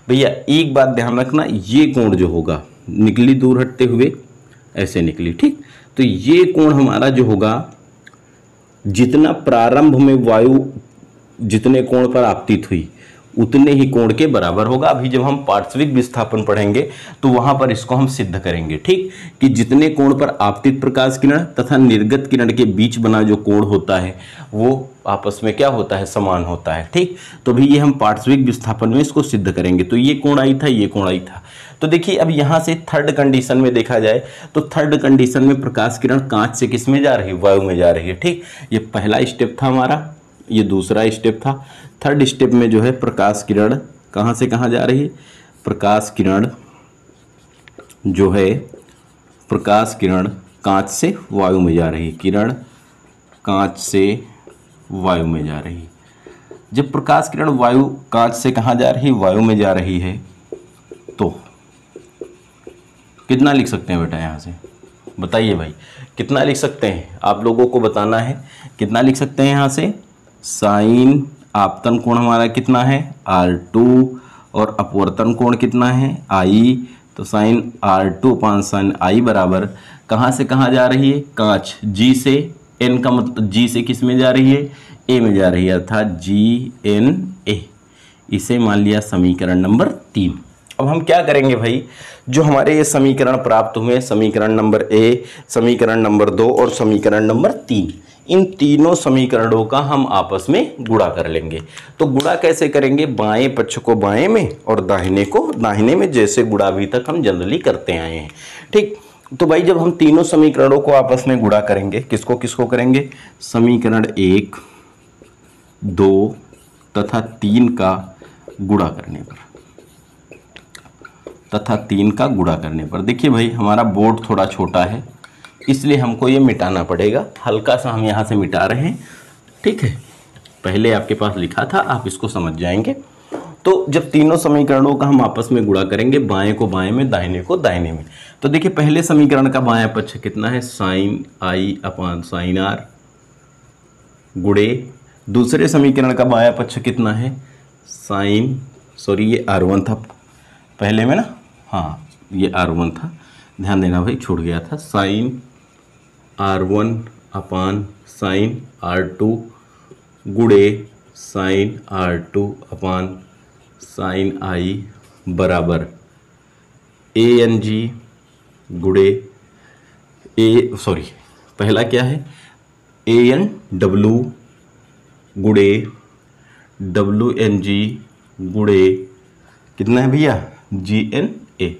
भैया एक बात ध्यान रखना, ये कोण जो होगा, निकली दूर हटते हुए, ऐसे निकली। ठीक, तो ये कोण हमारा जो होगा, जितना प्रारंभ में वायु जितने कोण पर आपतित हुई उतने ही कोण के बराबर होगा। अभी जब हम पार्श्विक विस्थापन पढ़ेंगे तो वहां पर इसको हम सिद्ध करेंगे। ठीक, कि जितने कोण पर आपतित प्रकाश किरण तथा निर्गत किरण के बीच बना जो कोण होता है वो आपस में क्या होता है, समान होता है। ठीक, तो भी ये हम पार्श्विक विस्थापन में इसको सिद्ध करेंगे। तो ये कोण आई था, ये कोण आई था। तो देखिए अब यहाँ से थर्ड कंडीशन में देखा जाए तो थर्ड कंडीशन में प्रकाश किरण कांच से किस में जा रही है, वायु में जा रही है। ठीक, ये पहला स्टेप था हमारा, ये दूसरा स्टेप था। थर्ड स्टेप में जो है प्रकाश किरण कहाँ से कहाँ जा रही है, प्रकाश किरण जो है, प्रकाश किरण कांच से वायु में जा रही है, किरण कांच से वायु में जा रही है। जब प्रकाश किरण वायु कांच से कहाँ जा रही है, वायु में जा रही है, तो कितना लिख सकते हैं बेटा, यहाँ से बताइए भाई कितना लिख सकते हैं, आप लोगों को बताना है। कितना लिख सकते हैं यहाँ से, साइन आपतन कोण हमारा कितना है, R2, और अपवर्तन कोण कितना है, I, तो sign R2 upon sign I बराबर कहाँ से कहाँ जा रही है, कांच, G से N का मतलब G से किस में जा रही है, A में जा रही है, अर्थात GNA। इसे मान लिया समीकरण नंबर 3। अब हम क्या करेंगे भाई, जो हमारे ये समीकरण प्राप्त हुए, समीकरण नंबर A, समीकरण नंबर 2 और समीकरण नंबर 3, इन तीनों समीकरणों का हम आपस में गुणा कर लेंगे। तो गुणा कैसे करेंगे, बाएं पक्ष को बाएं में और दाहिने को दाहिने में, जैसे गुणा अभी तक हम जनरली करते आए हैं। ठीक, तो भाई जब हम तीनों समीकरणों को आपस में गुणा करेंगे, किसको किसको करेंगे, समीकरण 1, 2 तथा 3 का गुणा करने पर, देखिए भाई हमारा बोर्ड थोड़ा छोटा है इसलिए हमको ये मिटाना पड़ेगा, हल्का सा हम यहाँ से मिटा रहे हैं। ठीक है, पहले आपके पास लिखा था, आप इसको समझ जाएंगे। तो जब तीनों समीकरणों का हम आपस में गुणा करेंगे, बाएं को बाएं में, दाहिने को दाहिने में, तो देखिए पहले समीकरण का बायां पक्ष कितना है, sine I upon sine R, गुणे दूसरे समीकरण का बायां पक्ष कितना है, साइन, सॉरी ये R1 था पहले में ना, हाँ ये R1 था, ध्यान देना भाई छूट गया था, साइन R1 अपान साइन R2 गुणे sign R2 upon sine I बराबर ANG गुणे पहला क्या है, ANW गुणे WNG गुणे कितना है भैया, GNA।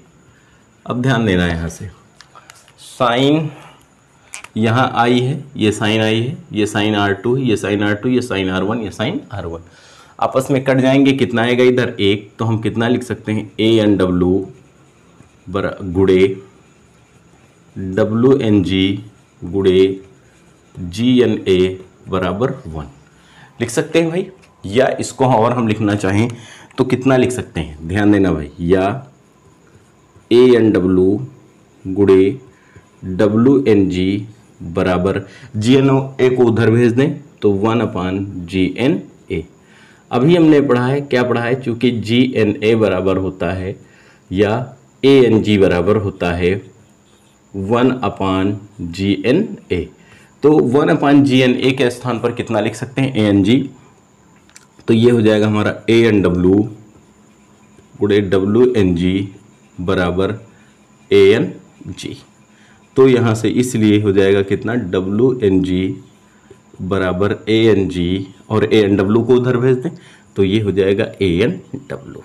अब ध्यान देना यहाँ से, साइन यहाँ आई है, ये साइन आई है, ये साइन R2, ये साइन R2, ये साइन R1, ये साइन R1, आपस में कट जाएंगे, कितना आएगा इधर एक, तो हम कितना लिख सकते हैं, ANW गुणे WNG गुणे GNA बराबर 1 लिख सकते हैं भाई। या इसको और हम लिखना चाहें तो कितना लिख सकते हैं, ध्यान देना भाई, या ANW गुणे WNG बराबर GNA को उधर भेज दें तो 1 अपान GNA। अभी हमने पढ़ा है, क्या पढ़ा है, चूंकि GNA बराबर होता है या ANG बराबर होता है 1 अपान GNA, तो 1 अपान GNA के स्थान पर कितना लिख सकते हैं, ANG, तो ये हो जाएगा हमारा ANW गुणे WNG बराबर ANG। तो यहाँ से इसलिए हो जाएगा कितना, WNG बराबर ANG और ANW को उधर भेज दें तो ये हो जाएगा ANW।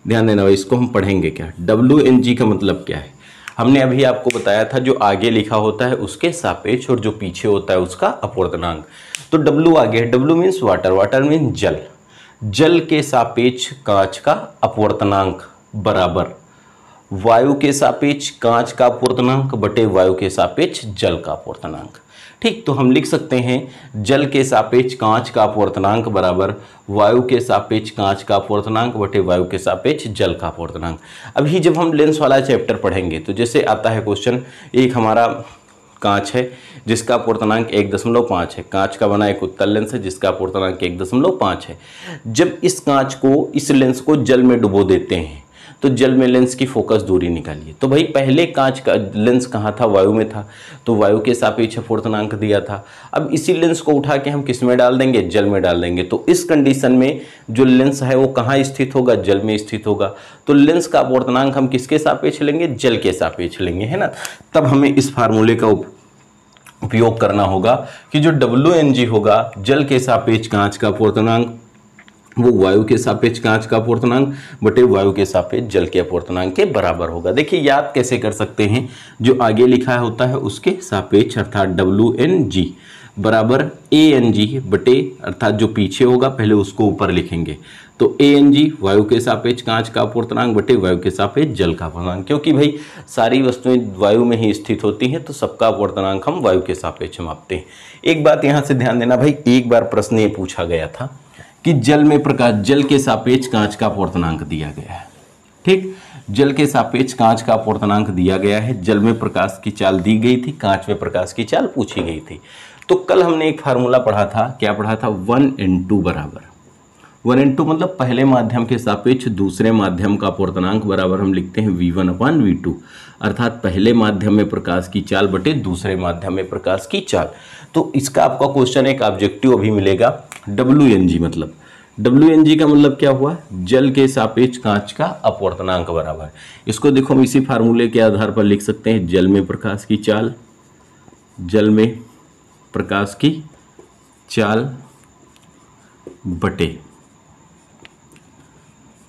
ध्यान देना भाई, इसको हम पढ़ेंगे क्या, WNG का मतलब क्या है, हमने अभी आपको बताया था जो आगे लिखा होता है उसके सापेक्ष और जो पीछे होता है उसका अपवर्तनांक। तो W आगे है, W means water, water means जल, जल के सापेक्ष कांच का अपवर्तनांक बराबर वायु के सापेक्ष कांच का अपवर्तनांक बटे वायु के सापेक्ष जल का अपवर्तनांक। ठीक, तो हम लिख सकते हैं जल के सापेक्ष कांच का अपवर्तनांक बराबर वायु के सापेक्ष कांच का अपवर्तनांक बटे वायु के सापेक्ष जल का अपवर्तनांक। अभी जब हम लेंस वाला चैप्टर पढ़ेंगे तो जैसे आता है क्वेश्चन, एक हमारा कांच है जिसका अपवर्तनांक 1.5 है, कांच का बना एक उत्तल लेंस है जिसका अपवर्तनांक 1.5 है। जब इस कांच को, इस लेंस को जल में डुबो देते हैं तो जल में लेंस की फोकस दूरी निकालिए। तो भाई पहले कांच का लेंस कहाँ था, वायु में था, तो वायु के सापेक्ष अपवर्तनांक दिया था। अब इसी लेंस को उठा के हम किस में डाल देंगे, जल में डाल देंगे। तो इस कंडीशन में जो लेंस है वो कहाँ स्थित होगा, जल में स्थित होगा। तो लेंस का अपवर्तनांक हम किसके सापेक्ष लेंगे, जल के सापेक्ष लेंगे, है ना। तब हमें इस फार्मूले का उपयोग करना होगा कि जो WNG होगा जल के सापेक्ष कांच का अपवर्तनांक, वो वायु के सापेक्ष कांच का अपवर्तनांक बटे वायु के सापेक्ष जल के अपवर्तनांक के बराबर होगा। देखिए याद कैसे कर सकते हैं, जो आगे लिखा होता है उसके सापेक्ष अर्थात WNG बराबर ANG बटे अर्थात जो पीछे होगा पहले उसको ऊपर लिखेंगे, तो ANG वायु के सापेक्ष कांच का अपवर्तनांक बटे वायु के सापेक्ष जल का अपवर्तनांक। क्योंकि भाई सारी वस्तुएं वायु में ही स्थित होती हैं तो सबका अपवर्तनांक हम वायु के सापेक्ष मापते हैं। एक बात यहाँ से ध्यान देना भाई, एक बार प्रश्न ये पूछा गया था कि जल में प्रकाश, जल के सापेक्ष कांच का अपवर्तनांक दिया गया है। ठीक, जल के सापेक्ष कांच का अपवर्तनांक दिया गया है, जल में प्रकाश की चाल दी गई थी, कांच में प्रकाश की चाल पूछी गई थी। तो कल हमने एक फार्मूला पढ़ा था, क्या पढ़ा था, 1n2 बराबर, 1n2 मतलब पहले माध्यम के सापेक्ष दूसरे माध्यम का अपवर्तनांक बराबर हम लिखते हैं V1/V2, अर्थात पहले माध्यम में प्रकाश की चाल बटे दूसरे माध्यम में प्रकाश की चाल। तो इसका आपका क्वेश्चन एक ऑब्जेक्टिव अभी मिलेगा, WNG मतलब, WNG का मतलब क्या हुआ, जल के सापेक्ष कांच का अपवर्तनांक बराबर। इसको देखो हम इसी फार्मूले के आधार पर लिख सकते हैं, जल में प्रकाश की चाल, जल में प्रकाश की चाल बटे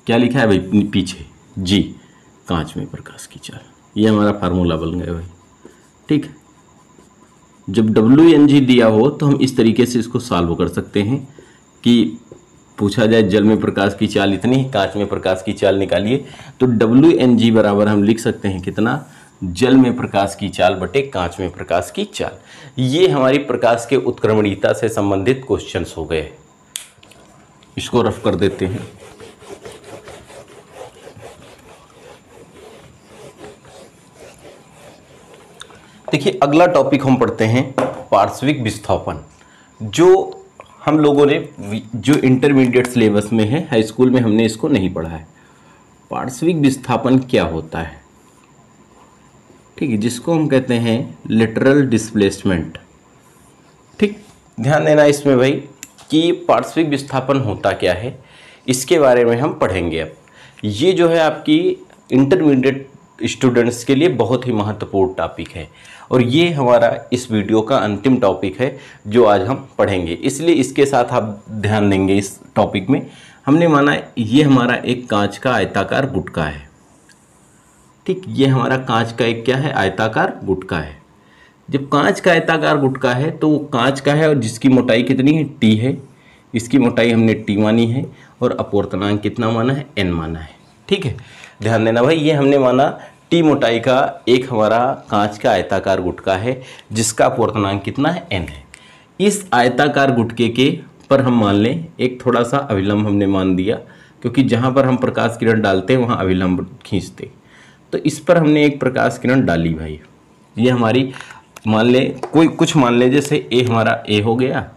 क्या लिखा है भाई पीछे, G कांच में प्रकाश की चाल। ये हमारा फार्मूला बन गया भाई। ठीक, जब WNG दिया हो तो हम इस तरीके से इसको सॉल्व कर सकते हैं कि पूछा जाए जल में प्रकाश की चाल इतनी, कांच में प्रकाश की चाल निकालिए, तो WNG बराबर हम लिख सकते हैं कितना, जल में प्रकाश की चाल बटे कांच में प्रकाश की चाल। ये हमारी प्रकाश के उत्क्रमणीयता से संबंधित क्वेश्चंस हो गए। इसको रफ कर देते हैं। देखिए अगला टॉपिक हम पढ़ते हैं पार्श्विक विस्थापन, जो हम लोगों ने जो इंटरमीडिएट सिलेबस में है, हाई स्कूल में हमने इसको नहीं पढ़ा है। पार्श्विक विस्थापन क्या होता है, ठीक है, जिसको हम कहते हैं लेटरल डिस्प्लेसमेंट। ठीक, ध्यान देना इसमें भाई कि पार्श्विक विस्थापन होता क्या है, इसके बारे में हम पढ़ेंगे। अब ये जो है आपकी इंटरमीडिएट स्टूडेंट्स के लिए बहुत ही महत्वपूर्ण टॉपिक है और ये हमारा इस वीडियो का अंतिम टॉपिक है जो आज हम पढ़ेंगे, इसलिए इसके साथ आप ध्यान देंगे। इस टॉपिक में हमने माना ये हमारा एक कांच का आयताकार गुटका है। ठीक, ये हमारा कांच का एक क्या है, आयताकार गुटका है। जब कांच का आयताकार गुटका है तो वो कांच का है और जिसकी मोटाई कितनी है, टी है। इसकी मोटाई हमने टी मानी है और अपवर्तनांक कितना माना है, एन माना है। ठीक है, ध्यान देना भाई, ये हमने माना टी मोटाई का एक हमारा कांच का आयताकार गुटका है जिसका अपवर्तनांक कितना है, एन है। इस आयताकार गुटके के पर हम मान लें एक थोड़ा सा अभिलंब हमने मान दिया, क्योंकि जहाँ पर हम प्रकाश किरण डालते हैं वहाँ अभिलंब खींचते, तो इस पर हमने एक प्रकाश किरण डाली भाई। ये हमारी मान लें कोई कुछ मान लें, जैसे ए हमारा ए हो गया,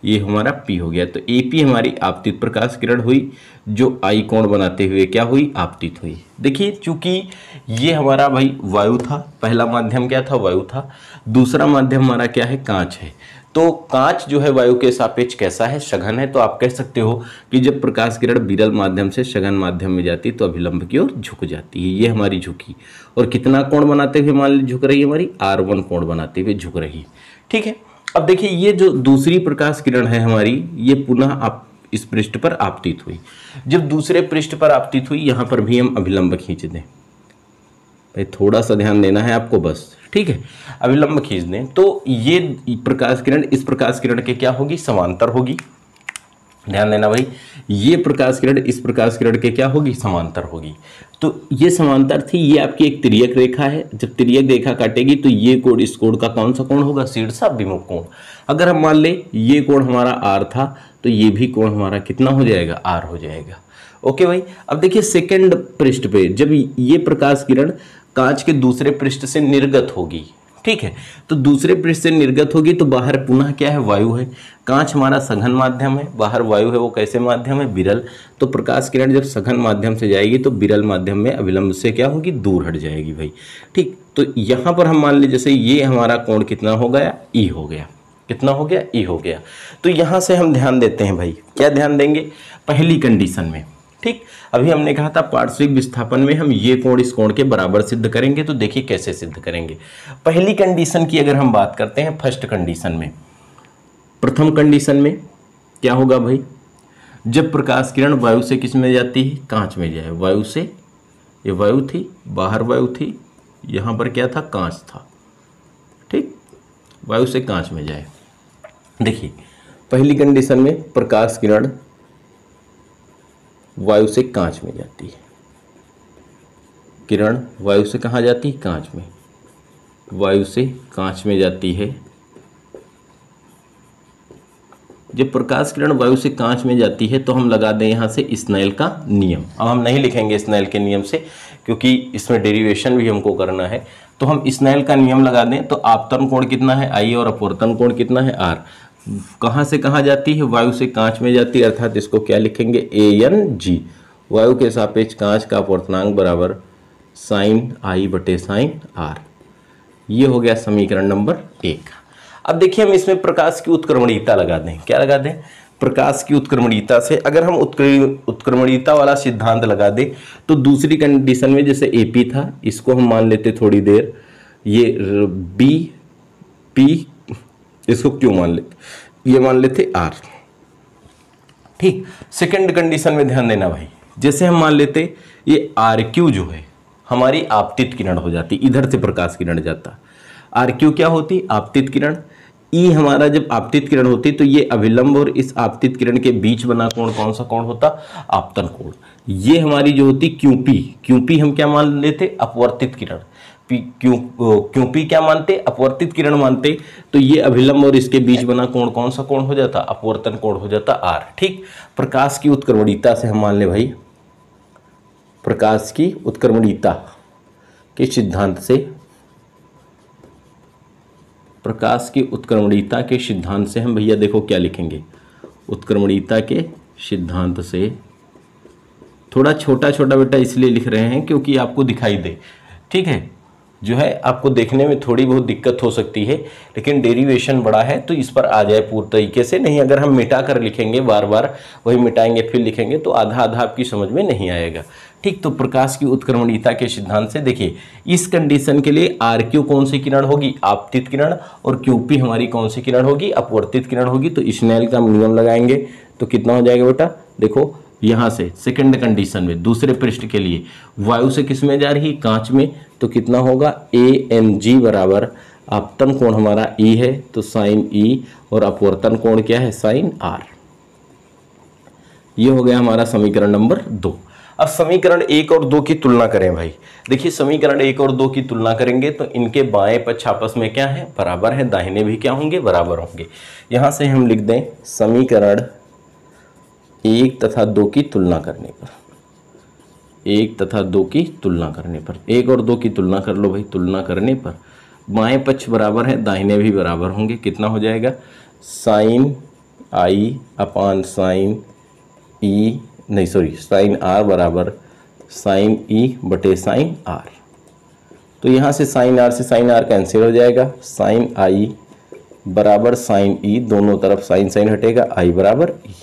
ये हमारा पी हो गया, तो ए पी हमारी आपतित प्रकाश किरण हुई जो आई कोण बनाते हुए क्या हुई, आपतित हुई। देखिए चूंकि ये हमारा भाई वायु था, पहला माध्यम क्या था, वायु था। दूसरा माध्यम हमारा क्या है, कांच है। तो कांच जो है वायु के सापेक्ष कैसा है, सघन है। तो आप कह सकते हो कि जब प्रकाश किरण विरल माध्यम से सघन माध्यम में जाती तो अभिलंब की ओर झुक जाती है। ये हमारी झुकी और कितना कोण बनाते हुए मान लीजिए झुक रही है, हमारी R1 कोण बनाते हुए झुक रही। ठीक है, अब देखिए ये जो दूसरी प्रकाश किरण है हमारी, ये पुनः आप इस पृष्ठ पर आपतित हुई। जब दूसरे पृष्ठ पर आपतित हुई, यहाँ पर भी हम अभिलंब खींच दें भाई, थोड़ा सा ध्यान देना है आपको बस। ठीक है, अभिलंब खींच दें तो ये प्रकाश किरण इस प्रकाश किरण के क्या होगी, समांतर होगी। ध्यान देना भाई, ये प्रकाश किरण इस प्रकाश किरण के क्या होगी, समांतर होगी। तो ये समांतर थी, ये आपकी एक तिर्यक रेखा है। जब तिर्यक रेखा काटेगी तो ये कोण इस कोण का कौन सा कोण होगा, शीर्षाभिमुख कोण। अगर हम मान ले ये कोण हमारा आर था तो ये भी कोण हमारा कितना हो जाएगा, आर हो जाएगा। ओके भाई, अब देखिए सेकंड पृष्ठ पे जब ये प्रकाश किरण कांच के दूसरे पृष्ठ से निर्गत होगी, ठीक है, तो दूसरे पृष्ठ से निर्गत होगी तो बाहर पुनः क्या है, वायु है। कांच हमारा सघन माध्यम है, बाहर वायु है, वो कैसे माध्यम है, विरल। तो प्रकाश किरण जब सघन माध्यम से जाएगी तो विरल माध्यम में अभिलंब से क्या होगी, दूर हट जाएगी भाई। ठीक, तो यहाँ पर हम मान ले जैसे ये हमारा कोण कितना हो गया, ई हो गया। कितना हो गया, ई हो गया। तो यहाँ से हम ध्यान देते हैं भाई, क्या ध्यान देंगे, पहली कंडीशन में। ठीक, अभी हमने कहा था पार्श्विक विस्थापन में हम ये कोण इस कोण के बराबर सिद्ध करेंगे, तो देखिए कैसे सिद्ध करेंगे। पहली कंडीशन की अगर हम बात करते हैं, फर्स्ट कंडीशन में, प्रथम कंडीशन में क्या होगा भाई, जब प्रकाश किरण वायु से किस में जाती है, कांच में जाए। वायु से, ये वायु थी, बाहर वायु थी, यहाँ पर क्या था, कांच था। ठीक, वायु से कांच में जाए। देखिए पहली कंडीशन में प्रकाश किरण वायु से कांच में जाती है। किरण वायु से कहाँ जाती है, कांच में। वायु से कांच में जाती है। जब प्रकाश किरण वायु से कांच में जाती है तो हम लगा दें यहाँ से स्नेल का नियम। अब हम नहीं लिखेंगे स्नेल के नियम से, क्योंकि इसमें डेरिवेशन भी हमको करना है। तो हम स्नेल का नियम लगा दें तो आपतन कोण कितना है, आई, और अपवर्तन कोण कितना है, आर। कहाँ से कहाँ जाती है, वायु से कांच में जाती है, अर्थात इसको क्या लिखेंगे, एन जी। वायु के सापेक्ष कांच का अपवर्तनांक बराबर साइन आई बटे साइन आर। ये हो गया समीकरण नंबर 1। अब देखिए हम इसमें प्रकाश की उत्क्रमणीयता लगा दें। क्या लगा दें, प्रकाश की उत्क्रमणीयता से अगर हम उत्क्रमणीयता वाला सिद्धांत लगा दें तो दूसरी कंडीशन में जैसे एपी था, इसको हम मान लेते थोड़ी देर, ये बी पी, इसको क्यों मान लेते, ये मान लेते आर। ठीक, सेकंड कंडीशन में ध्यान देना भाई, जैसे हम मान लेते ये आर क्यू जो है हमारी आपतित किरण हो जाती, इधर से प्रकाश किरण जाता। आर क्यू क्या होती, आपतित किरण। ई हमारा जब आपतित किरण होती तो ये अभिलंब और इस आपतित किरण के बीच बना कोण कौन सा कोण होता, आपतन कोण। ये हमारी जो होती क्यूपी, क्यूपी हम क्या मान लेते, अपवर्तित किरण। क्यूपी क्या मानते, अपवर्तित किरण मानते। तो ये अभिलंब और इसके बीच बना कोण कौन सा कोण हो जाता, अपवर्तन कोण हो जाता, आर। ठीक, प्रकाश की उत्क्रमणीयता से हम मान ले भाई, प्रकाश की उत्क्रमणीयता के सिद्धांत से प्रकाश की उत्क्रमणीयता के सिद्धांत से हम भैया देखो क्या लिखेंगे, उत्क्रमणीयता के सिद्धांत से, थोड़ा छोटा छोटा बेटा इसलिए लिख रहे हैं क्योंकि आपको दिखाई दे, ठीक है, जो है आपको देखने में थोड़ी बहुत दिक्कत हो सकती है, लेकिन डेरिवेशन बड़ा है तो इस पर आ जाए पूर्ण तरीके से। नहीं अगर हम मिटा कर लिखेंगे, बार बार वही मिटाएंगे फिर लिखेंगे तो आधा आधा आपकी समझ में नहीं आएगा, ठीक। तो प्रकाश की उत्क्रमणीयता के सिद्धांत से देखिए, इस कंडीशन के लिए आर क्यू कौन सी किरण होगी, आपतित किरण, और क्यू पी हमारी कौन सी किरण होगी, अपवर्तित किरण होगी। तो स्नेल का नियम लगाएंगे तो कितना हो जाएगा बेटा, देखो यहाँ से सेकंड कंडीशन में दूसरे पृष्ठ के लिए वायु से किस में जा रही, कांच में, तो कितना होगा ए एम जी बराबर, आपतन कोण हमारा ई है तो साइन ई, और अपवर्तन कोण क्या है, साइन आर। ये हो गया हमारा समीकरण नंबर 2। अब समीकरण 1 और 2 की तुलना करें भाई। देखिए समीकरण 1 और 2 की तुलना करेंगे तो इनके बाएं पक्ष आपस में क्या है, बराबर है, दाहिने भी क्या होंगे, बराबर होंगे। यहां से हम लिख दें समीकरण 1 तथा 2 की तुलना करने पर, 1 तथा 2 की तुलना करने पर, 1 और 2 की तुलना कर लो भाई। तुलना करने पर बाएं पक्ष बराबर है, दाहिने भी बराबर होंगे। कितना हो जाएगा, साइन आई अपान साइन ई, नहीं सॉरी, साइन आर बराबर साइन ई बटे साइन आर। तो यहाँ से साइन आर कैंसिल हो जाएगा, साइन आई बराबर साइन ई, दोनों तरफ साइन साइन हटेगा, आई बराबर ई,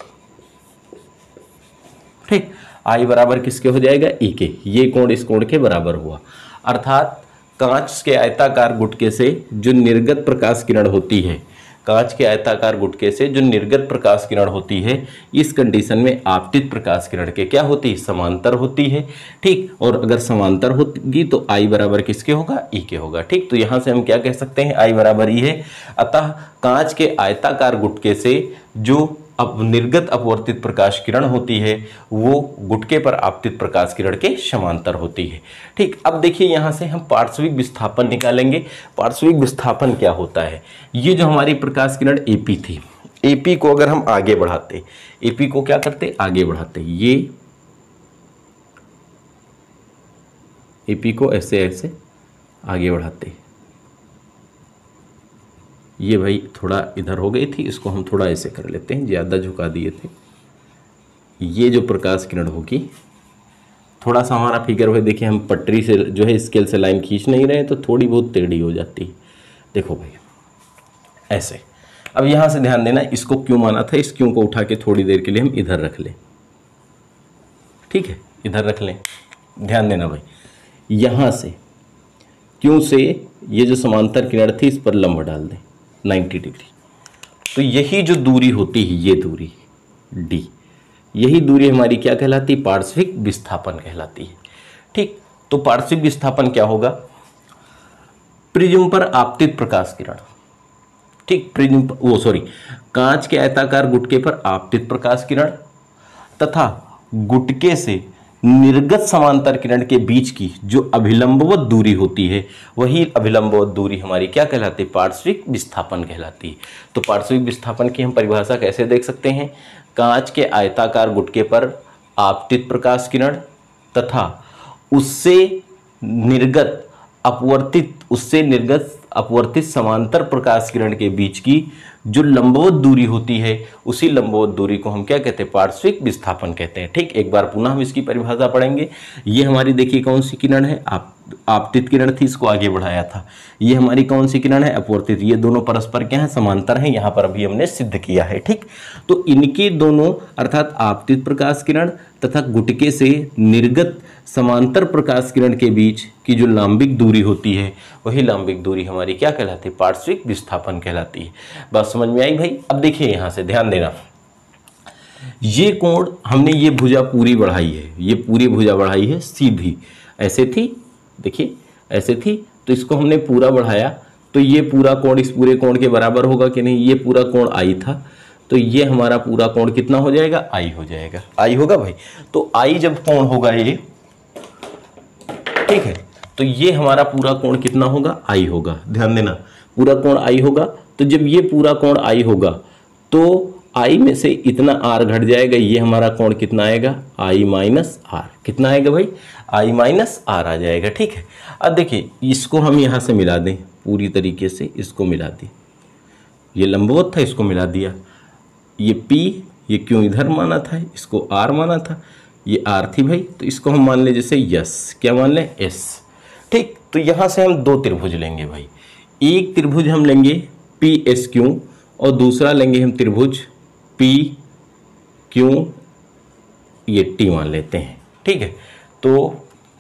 ठीक। आई बराबर किसके हो जाएगा, ई के। ये कोण इस कोण के बराबर हुआ, अर्थात कांच के आयताकार गुटके से जो निर्गत प्रकाश किरण होती है, कांच के आयताकार गुटके से जो निर्गत प्रकाश किरण होती है, इस कंडीशन में आपतित प्रकाश किरण के क्या होती है, समांतर होती है, ठीक। और अगर समांतर होगी तो आई बराबर किसके होगा, ई के होगा, ठीक। तो यहाँ से हम क्या कह सकते हैं, आई बराबर ई है। अतः कांच के आयताकार गुटके से जो अब निर्गत अपवर्तित प्रकाश किरण होती है वो गुटके पर आपतित प्रकाश किरण के समांतर होती है, ठीक। अब देखिए यहाँ से हम पार्श्विक विस्थापन निकालेंगे। पार्श्विक विस्थापन क्या होता है, ये जो हमारी प्रकाश किरण एपी थी, एपी को अगर हम आगे बढ़ाते, एपी को क्या करते, आगे बढ़ाते, ये एपी को ऐसे ऐसे आगे बढ़ाते, ये भाई थोड़ा इधर हो गई थी, इसको हम थोड़ा ऐसे कर लेते हैं, ज़्यादा झुका दिए थे। ये जो प्रकाश किरण होगी, थोड़ा सा हमारा फिगर है, देखिए हम पटरी से जो है स्केल से लाइन खींच नहीं रहे हैं तो थोड़ी बहुत टेढ़ी हो जाती है, देखो भाई ऐसे। अब यहाँ से ध्यान देना, इसको क्यों माना था, इस क्यों को उठा के थोड़ी देर के लिए हम इधर रख लें, ठीक है, इधर रख लें। ध्यान देना भाई, यहाँ से क्यों से ये जो समांतर किरण थी इस पर लंब डाल दें 90 डिग्री। तो यही जो दूरी होती है, ये दूरी d, यही दूरी हमारी क्या कहलाती है, पार्श्विक विस्थापन कहलाती है, ठीक। तो पार्श्विक विस्थापन क्या होगा, प्रिज्म पर आपतित प्रकाश किरण, ठीक, कांच के आयताकार गुटके पर आपतित प्रकाश किरण तथा गुटके से निर्गत समांतर किरण के बीच की जो अभिलंबवत दूरी होती है, वही अभिलंबवत दूरी हमारी क्या कहलाती है, पार्श्विक विस्थापन कहलाती है। तो पार्श्विक विस्थापन की हम परिभाषा कैसे देख सकते हैं, कांच के आयताकार गुटके पर आपतित प्रकाश किरण तथा उससे निर्गत अपवर्तित समांतर प्रकाश किरण के बीच की जो लंबवत दूरी होती है, उसी लंबवत दूरी को हम क्या कहते हैं, पार्श्विक विस्थापन कहते हैं, ठीक। एक बार पुनः हम इसकी परिभाषा पढ़ेंगे। ये हमारी देखिए कौन सी किरण है, आपतित किरण थी, इसको आगे बढ़ाया था। ये हमारी कौन सी किरण है, अपवर्तित। ये दोनों परस्पर क्या है, समांतर हैं, यहाँ पर अभी हमने सिद्ध किया है, ठीक। तो इनके दोनों अर्थात आपतित प्रकाश किरण तथा गुटके से निर्गत समांतर प्रकाश किरण के बीच की जो लांबिक दूरी होती है, वही लांबिक दूरी हमारी क्या कहलाती है, पार्श्विक विस्थापन कहलाती है। बात समझ में आई भाई। अब देखिए यहाँ से ध्यान देना, ये कोण हमने ये भुजा पूरी बढ़ाई है, ये पूरी भुजा बढ़ाई है सीधी, ऐसे थी, देखिए ऐसे थी, तो इसको हमने पूरा बढ़ाया तो ये पूरा कोण इस पूरे कोण के बराबर होगा कि नहीं, ये पूरा कोण आई था, तो ये हमारा पूरा कोण कितना हो जाएगा, आई हो जाएगा, आई होगा भाई। तो आई जब कोण होगा ये, ठीक है, तो ये हमारा पूरा कोण कितना होगा, आई होगा। ध्यान देना, पूरा कोण आई होगा, तो जब ये पूरा कोण आई होगा तो आई में से इतना आर घट जाएगा, ये हमारा कोण कितना आएगा, आई माइनस आर। कितना आएगा भाई, आई माइनस आर आ जाएगा, ठीक है। अब देखिए इसको हम यहाँ से मिला दें, पूरी तरीके से इसको मिला दी, ये लंबवत था इसको मिला दिया, ये P ये क्यों इधर माना था, इसको R माना था, ये R थी भाई, तो इसको हम मान ले जैसे यस, क्या मान लें S। ठीक, तो यहाँ से हम दो त्रिभुज लेंगे भाई, एक त्रिभुज हम लेंगे PSQ और दूसरा लेंगे हम त्रिभुज PQ, ये T मान लेते हैं। ठीक है, तो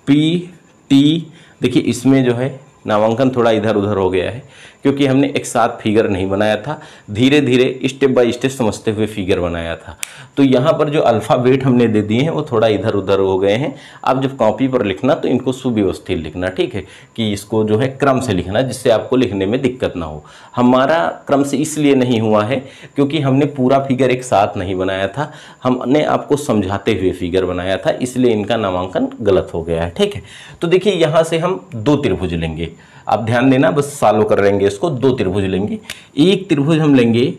PT, देखिए इसमें जो है नामांकन थोड़ा इधर उधर हो गया है क्योंकि हमने एक साथ फिगर नहीं बनाया था, धीरे धीरे स्टेप बाय स्टेप समझते हुए फिगर बनाया था। तो यहाँ पर जो अल्फ़ाबेट हमने दे दिए हैं वो थोड़ा इधर उधर हो गए हैं। आप जब कॉपी पर लिखना तो इनको सुव्यवस्थित लिखना, ठीक है, कि इसको जो है क्रम से लिखना जिससे आपको लिखने में दिक्कत ना हो। हमारा क्रम से इसलिए नहीं हुआ है क्योंकि हमने पूरा फिगर एक साथ नहीं बनाया था, हमने आपको समझाते हुए फिगर बनाया था, इसलिए इनका नामांकन गलत हो गया है। ठीक है, तो देखिए यहाँ से हम दो त्रिभुज लेंगे, आप ध्यान देना, बस सॉल्व कर लेंगे इसको। दो त्रिभुज लेंगे, एक त्रिभुज हम लेंगे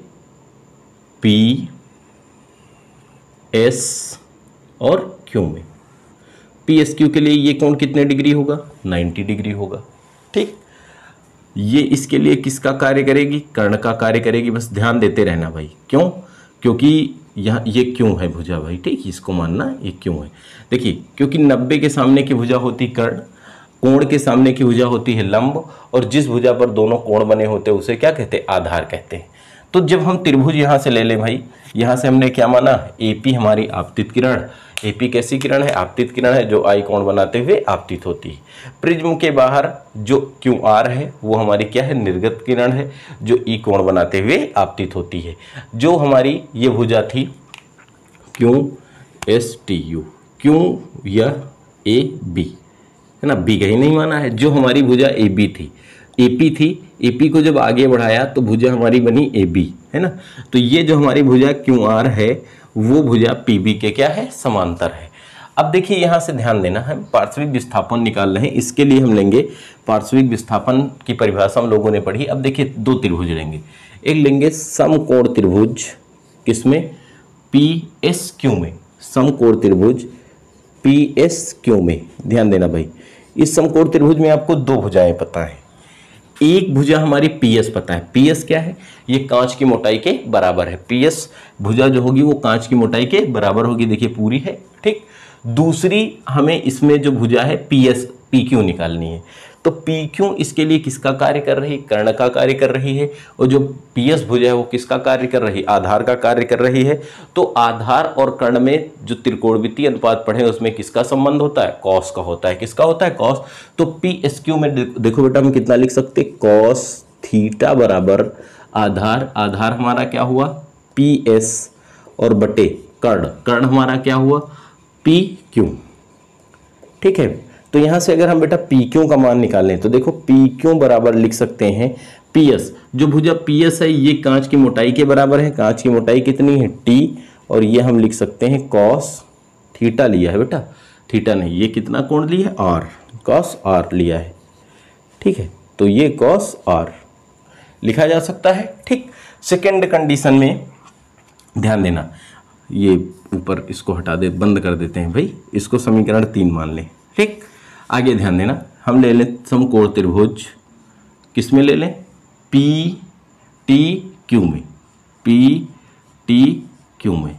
PS और Q में। PSQ के लिए ये कोण कितने डिग्री होगा, 90 डिग्री होगा। ठीक, ये इसके लिए किसका कार्य करेगी, कर्ण का कार्य करेगी, बस ध्यान देते रहना भाई। क्यों, क्योंकि यहाँ ये क्यों है भुजा भाई, ठीक, इसको मानना ये क्यों है। देखिए क्योंकि 90 के सामने की भुजा होती कर्ण, कोण के सामने की भुजा होती है लंब, और जिस भुजा पर दोनों कोण बने होते हैं उसे क्या कहते हैं, आधार कहते हैं। तो जब हम त्रिभुज यहाँ से ले लें भाई, यहाँ से हमने क्या माना, AP हमारी आपतित किरण, AP कैसी किरण है, आपतित किरण है जो I कोण बनाते हुए आपतित होती है। प्रिज्म के बाहर जो QR है वो हमारी क्या है, निर्गत किरण है जो E कोण बनाते हुए आपतित होती है। जो हमारी ये भुजा थी QSTU, क्यों यह AB है ना, B कहीं नहीं माना है, जो हमारी भुजा AB थी, AP थी, AP को जब आगे बढ़ाया तो भुजा हमारी बनी AB, है ना। तो ये जो हमारी भुजा QR है वो भुजा PB के क्या है, समांतर है। अब देखिए यहाँ से ध्यान देना, हम पार्श्विक विस्थापन निकाल रहे हैं, इसके लिए हम लेंगे पार्श्विक विस्थापन की परिभाषा हम लोगों ने पढ़ी। अब देखिए दो त्रिभुज लेंगे, एक लेंगे समकोण त्रिभुज, किसमें, PSQ में, समकोण त्रिभुज PSQ में। ध्यान देना भाई, इस समकोण त्रिभुज में आपको दो भुजाएं पता है, एक भुजा हमारी PS पता है, PS क्या है, ये कांच की मोटाई के बराबर है। PS भुजा जो होगी वो कांच की मोटाई के बराबर होगी, देखिए पूरी है। ठीक, दूसरी हमें इसमें जो भुजा है PQ निकालनी है, तो PQ इसके लिए किसका कार्य कर रही है, कर्ण का कार्य कर रही है, और जो PS भुजा है वो किसका कार्य कर रही है, आधार का कार्य कर रही है। तो आधार और कर्ण में जो त्रिकोणमितीय अनुपात पढ़े उसमें किसका संबंध होता है, कॉस का होता है। किसका होता है, कॉस। तो PSQ में देखो बेटा हम कितना लिख सकते, कॉस थीटा बराबर आधार, आधार हमारा क्या हुआ PS और बटे कर्ण, कर्ण हमारा क्या हुआ PQ। ठीक है, तो यहाँ से अगर हम बेटा PQ का मान निकालें तो देखो PQ बराबर लिख सकते हैं PS, जो भुजा PS है ये कांच की मोटाई के बराबर है, कांच की मोटाई कितनी है T, और ये हम लिख सकते हैं कॉस थीटा लिया है बेटा, थीटा नहीं, ये कितना कोण लिया है, R, कॉस R लिया है। ठीक है, तो ये कॉस R लिखा जा सकता है। ठीक, सेकेंड कंडीशन में ध्यान देना, ये ऊपर इसको हटा दे, बंद कर देते हैं भाई, इसको समीकरण 3 मान लें। ठीक, आगे ध्यान देना, हम ले लें समकोण त्रिभुज, किस में ले लें, PTQ में, PTQ में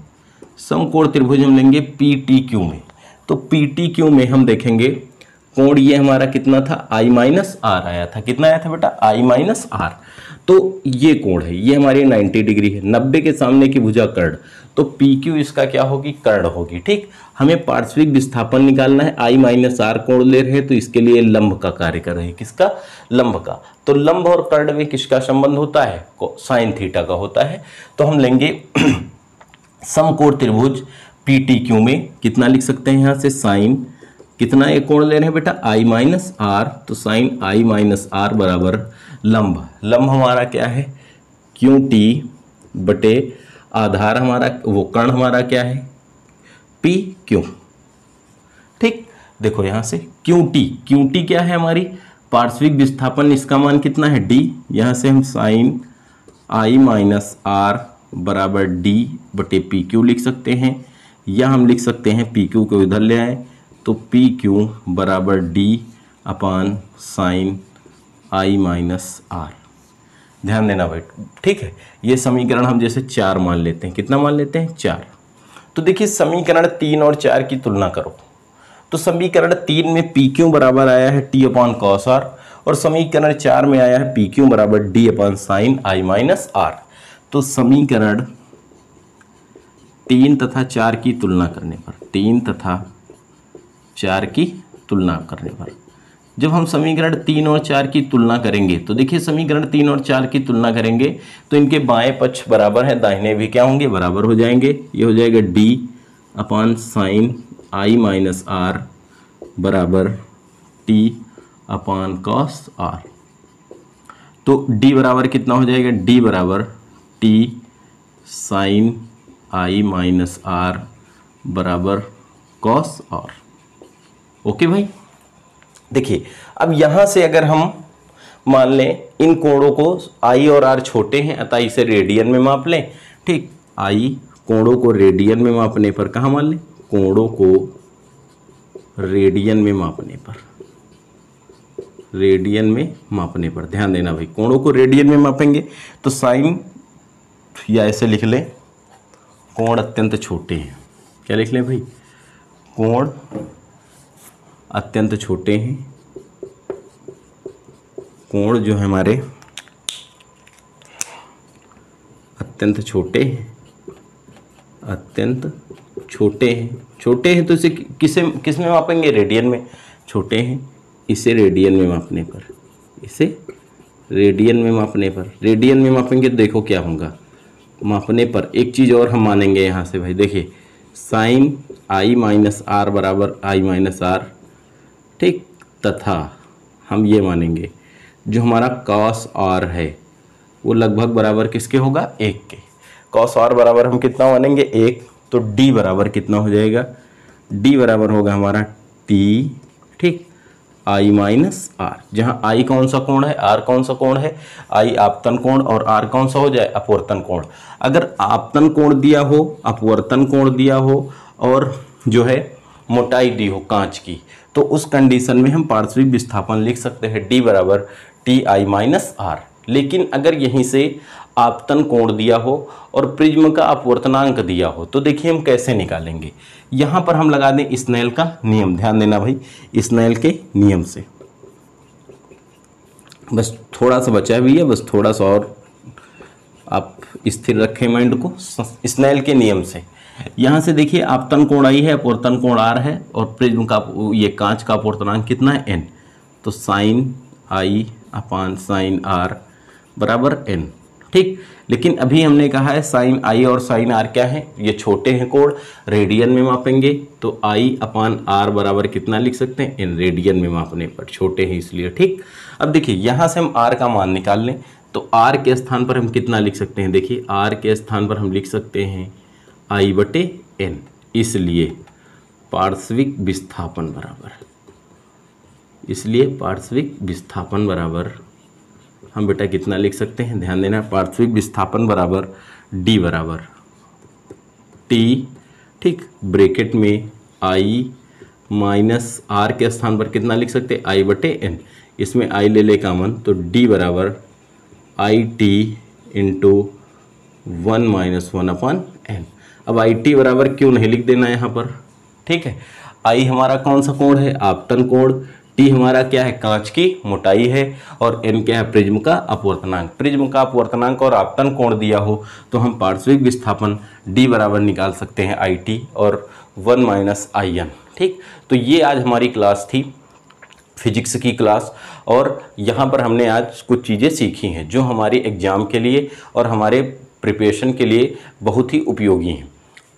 समकोण त्रिभुज हम लेंगे PTQ में। तो PTQ में हम देखेंगे कोण ये हमारा कितना था, I माइनस R आया था, कितना आया था बेटा, I माइनस R। तो ये कोण है, ये हमारी 90 डिग्री है, 90 के सामने की भुजा कर्ण, तो PQ इसका क्या होगी, कर्ण होगी। ठीक, हमें पार्श्विक विस्थापन निकालना है, I माइनस R कोण ले रहे हैं तो इसके लिए लंब का कार्य कर रहे हैं, किसका, लंब का। तो लंब और कर्ण में किसका संबंध होता है, साइन थीटा का होता है। तो हम लेंगे समकोण त्रिभुज PTQ में कितना लिख सकते हैं, यहाँ से साइन कितना एक कोण ले रहे हैं बेटा, I माइनस R, तो साइन I माइनस R बराबर लंब, लंब हमारा क्या है QT बटे आधार हमारा वो कर्ण हमारा क्या है PQ। ठीक, देखो यहाँ से QT क्या है हमारी पार्श्विक विस्थापन, इसका मान कितना है D, यहाँ से हम साइन I माइनस R बराबर D बटे PQ लिख सकते हैं, या हम लिख सकते हैं PQ को इधर ले आए तो PQ बराबर D upon sine I minus R. ध्यान देना भाई, ठीक है। ये समीकरण हम जैसे 4 मान लेते हैं, कितना मान लेते हैं 4। तो देखिए समीकरण 3 और 4 की तुलना करो, तो समीकरण 3 में पी क्यू बराबर आया है टी अपॉन कॉस आर, और समीकरण 4 में आया है पी क्यू बराबर D upon sine I minus R. तो समीकरण 3 तथा 4 की तुलना करने पर, 3 तथा 4 की तुलना करने पर, जब हम समीकरण 3 और 4 की तुलना करेंगे तो देखिए समीकरण 3 और 4 की तुलना करेंगे तो इनके बाएं पक्ष बराबर है, दाहिने भी क्या होंगे, बराबर हो जाएंगे। ये हो जाएगा D upon sine I minus R बराबर टी अपॉन कॉस आर। तो डी बराबर कितना हो जाएगा, डी बराबर T sine I minus R बराबर कॉस आर। ओके भाई, देखिए अब यहां से अगर हम मान लें इन कोणों को, आई और आर छोटे हैं अतः इसे रेडियन में माप लें, ठीक। आई कोणों को रेडियन में मापने पर, कहाँ मान लें, कोणों को रेडियन में मापने पर, रेडियन में मापने पर, ध्यान देना भाई, कोणों को रेडियन में मापेंगे तो साइन, या ऐसे लिख लें, कोण अत्यंत छोटे हैं, क्या लिख लें भाई, कोण अत्यंत छोटे हैं, कोण जो है हमारे अत्यंत छोटे हैं, अत्यंत छोटे हैं, छोटे हैं तो इसे किस में मापेंगे, रेडियन में, छोटे हैं, इसे रेडियन में मापने पर, इसे रेडियन में मापने पर, रेडियन में मापेंगे तो देखो क्या होगा, मापने पर एक चीज़ और हम मानेंगे यहाँ से भाई, देखिए साइन आई माइनस आर बराबर आई माइनस आर, ठीक, तथा हम ये मानेंगे जो हमारा कॉस आर है वो लगभग बराबर किसके होगा, 1 के। कॉस आर बराबर हम कितना मानेंगे, 1, तो डी बराबर कितना हो जाएगा, डी बराबर होगा हमारा टी, ठीक, आई माइनस आर, जहाँ आई कौन सा कोण है, आर कौन सा कोण है, आई आपतन कोण और आर कौन सा हो जाए, अपवर्तन कोण। अगर आपतन कोण दिया हो, अपवर्तन कोण दिया हो और जो है मोटाई दी हो कांच की, तो उस कंडीशन में हम पार्श्विक विस्थापन लिख सकते हैं डी बराबर टी आई माइनस आर। लेकिन अगर यहीं से आपतन कोण दिया हो और प्रिज्म का अपवर्तनांक दिया हो तो देखिए हम कैसे निकालेंगे, यहाँ पर हम लगा दें स्नेल का नियम, ध्यान देना भाई, स्नेल के नियम से, बस थोड़ा सा बचा भी है, बस थोड़ा सा और आप स्थिर रखें माइंड को। स्नेल के नियम से यहाँ से देखिए आपतन कोण आई है, अपवर्तन कोण आर है, और प्रिज्म का ये कांच का अपवर्तनांक कितना है, एन, तो sine I upon sine R बराबर एन, ठीक। लेकिन अभी हमने कहा है साइन आई और साइन आर क्या है, ये छोटे हैं कोण, रेडियन में मापेंगे तो आई अपान आर बराबर कितना लिख सकते हैं, एन, रेडियन में मापने पर, छोटे हैं इसलिए, ठीक। अब देखिए यहाँ से हम आर का मान निकाल लें तो आर के स्थान पर हम कितना लिख सकते हैं, देखिए आर के स्थान पर हम लिख सकते हैं आई बटे एन, इसलिए पार्श्विक विस्थापन बराबर, इसलिए पार्श्विक विस्थापन बराबर हम बेटा कितना लिख सकते हैं, ध्यान देना, पार्श्विक विस्थापन बराबर डी बराबर टी, ठीक, ब्रैकेट में आई माइनस आर के स्थान पर कितना लिख सकते हैं, आई बटे एन, इसमें आई ले कॉमन तो डी बराबर I T into 1 - 1 upon N. अब आई टी बराबर क्यों नहीं लिख देना यहाँ पर, ठीक है। आई हमारा कौन सा कोण है, आपतन कोण, टी हमारा क्या है, कांच की मोटाई है, और एन क्या है, प्रिज्म का अपवर्तनांक। प्रिज्म का अपवर्तनांक और आपतन कोण दिया हो तो हम पार्श्विक विस्थापन डी बराबर निकाल सकते हैं आई टी और 1 - आई एन, ठीक। तो ये आज हमारी क्लास थी, फिजिक्स की क्लास, और यहाँ पर हमने आज कुछ चीज़ें सीखी हैं जो हमारी एग्ज़ाम के लिए और हमारे प्रिपरेशन के लिए बहुत ही उपयोगी हैं।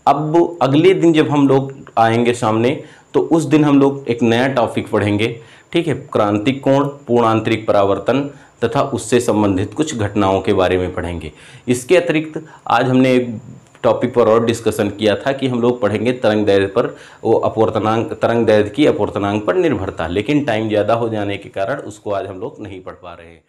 अब अगले दिन जब हम लोग आएंगे सामने तो उस दिन हम लोग एक नया टॉपिक पढ़ेंगे, ठीक है, क्रांतिक कोण, पूर्ण आंतरिक परावर्तन तथा उससे संबंधित कुछ घटनाओं के बारे में पढ़ेंगे। इसके अतिरिक्त आज हमने एक टॉपिक पर और डिस्कशन किया था कि हम लोग पढ़ेंगे तरंग दैर्ध्य पर, वो अपवर्तनांक, तरंग दैर्ध्य की अपवर्तनांक पर निर्भरता, लेकिन टाइम ज़्यादा हो जाने के कारण उसको आज हम लोग नहीं पढ़ पा रहे हैं।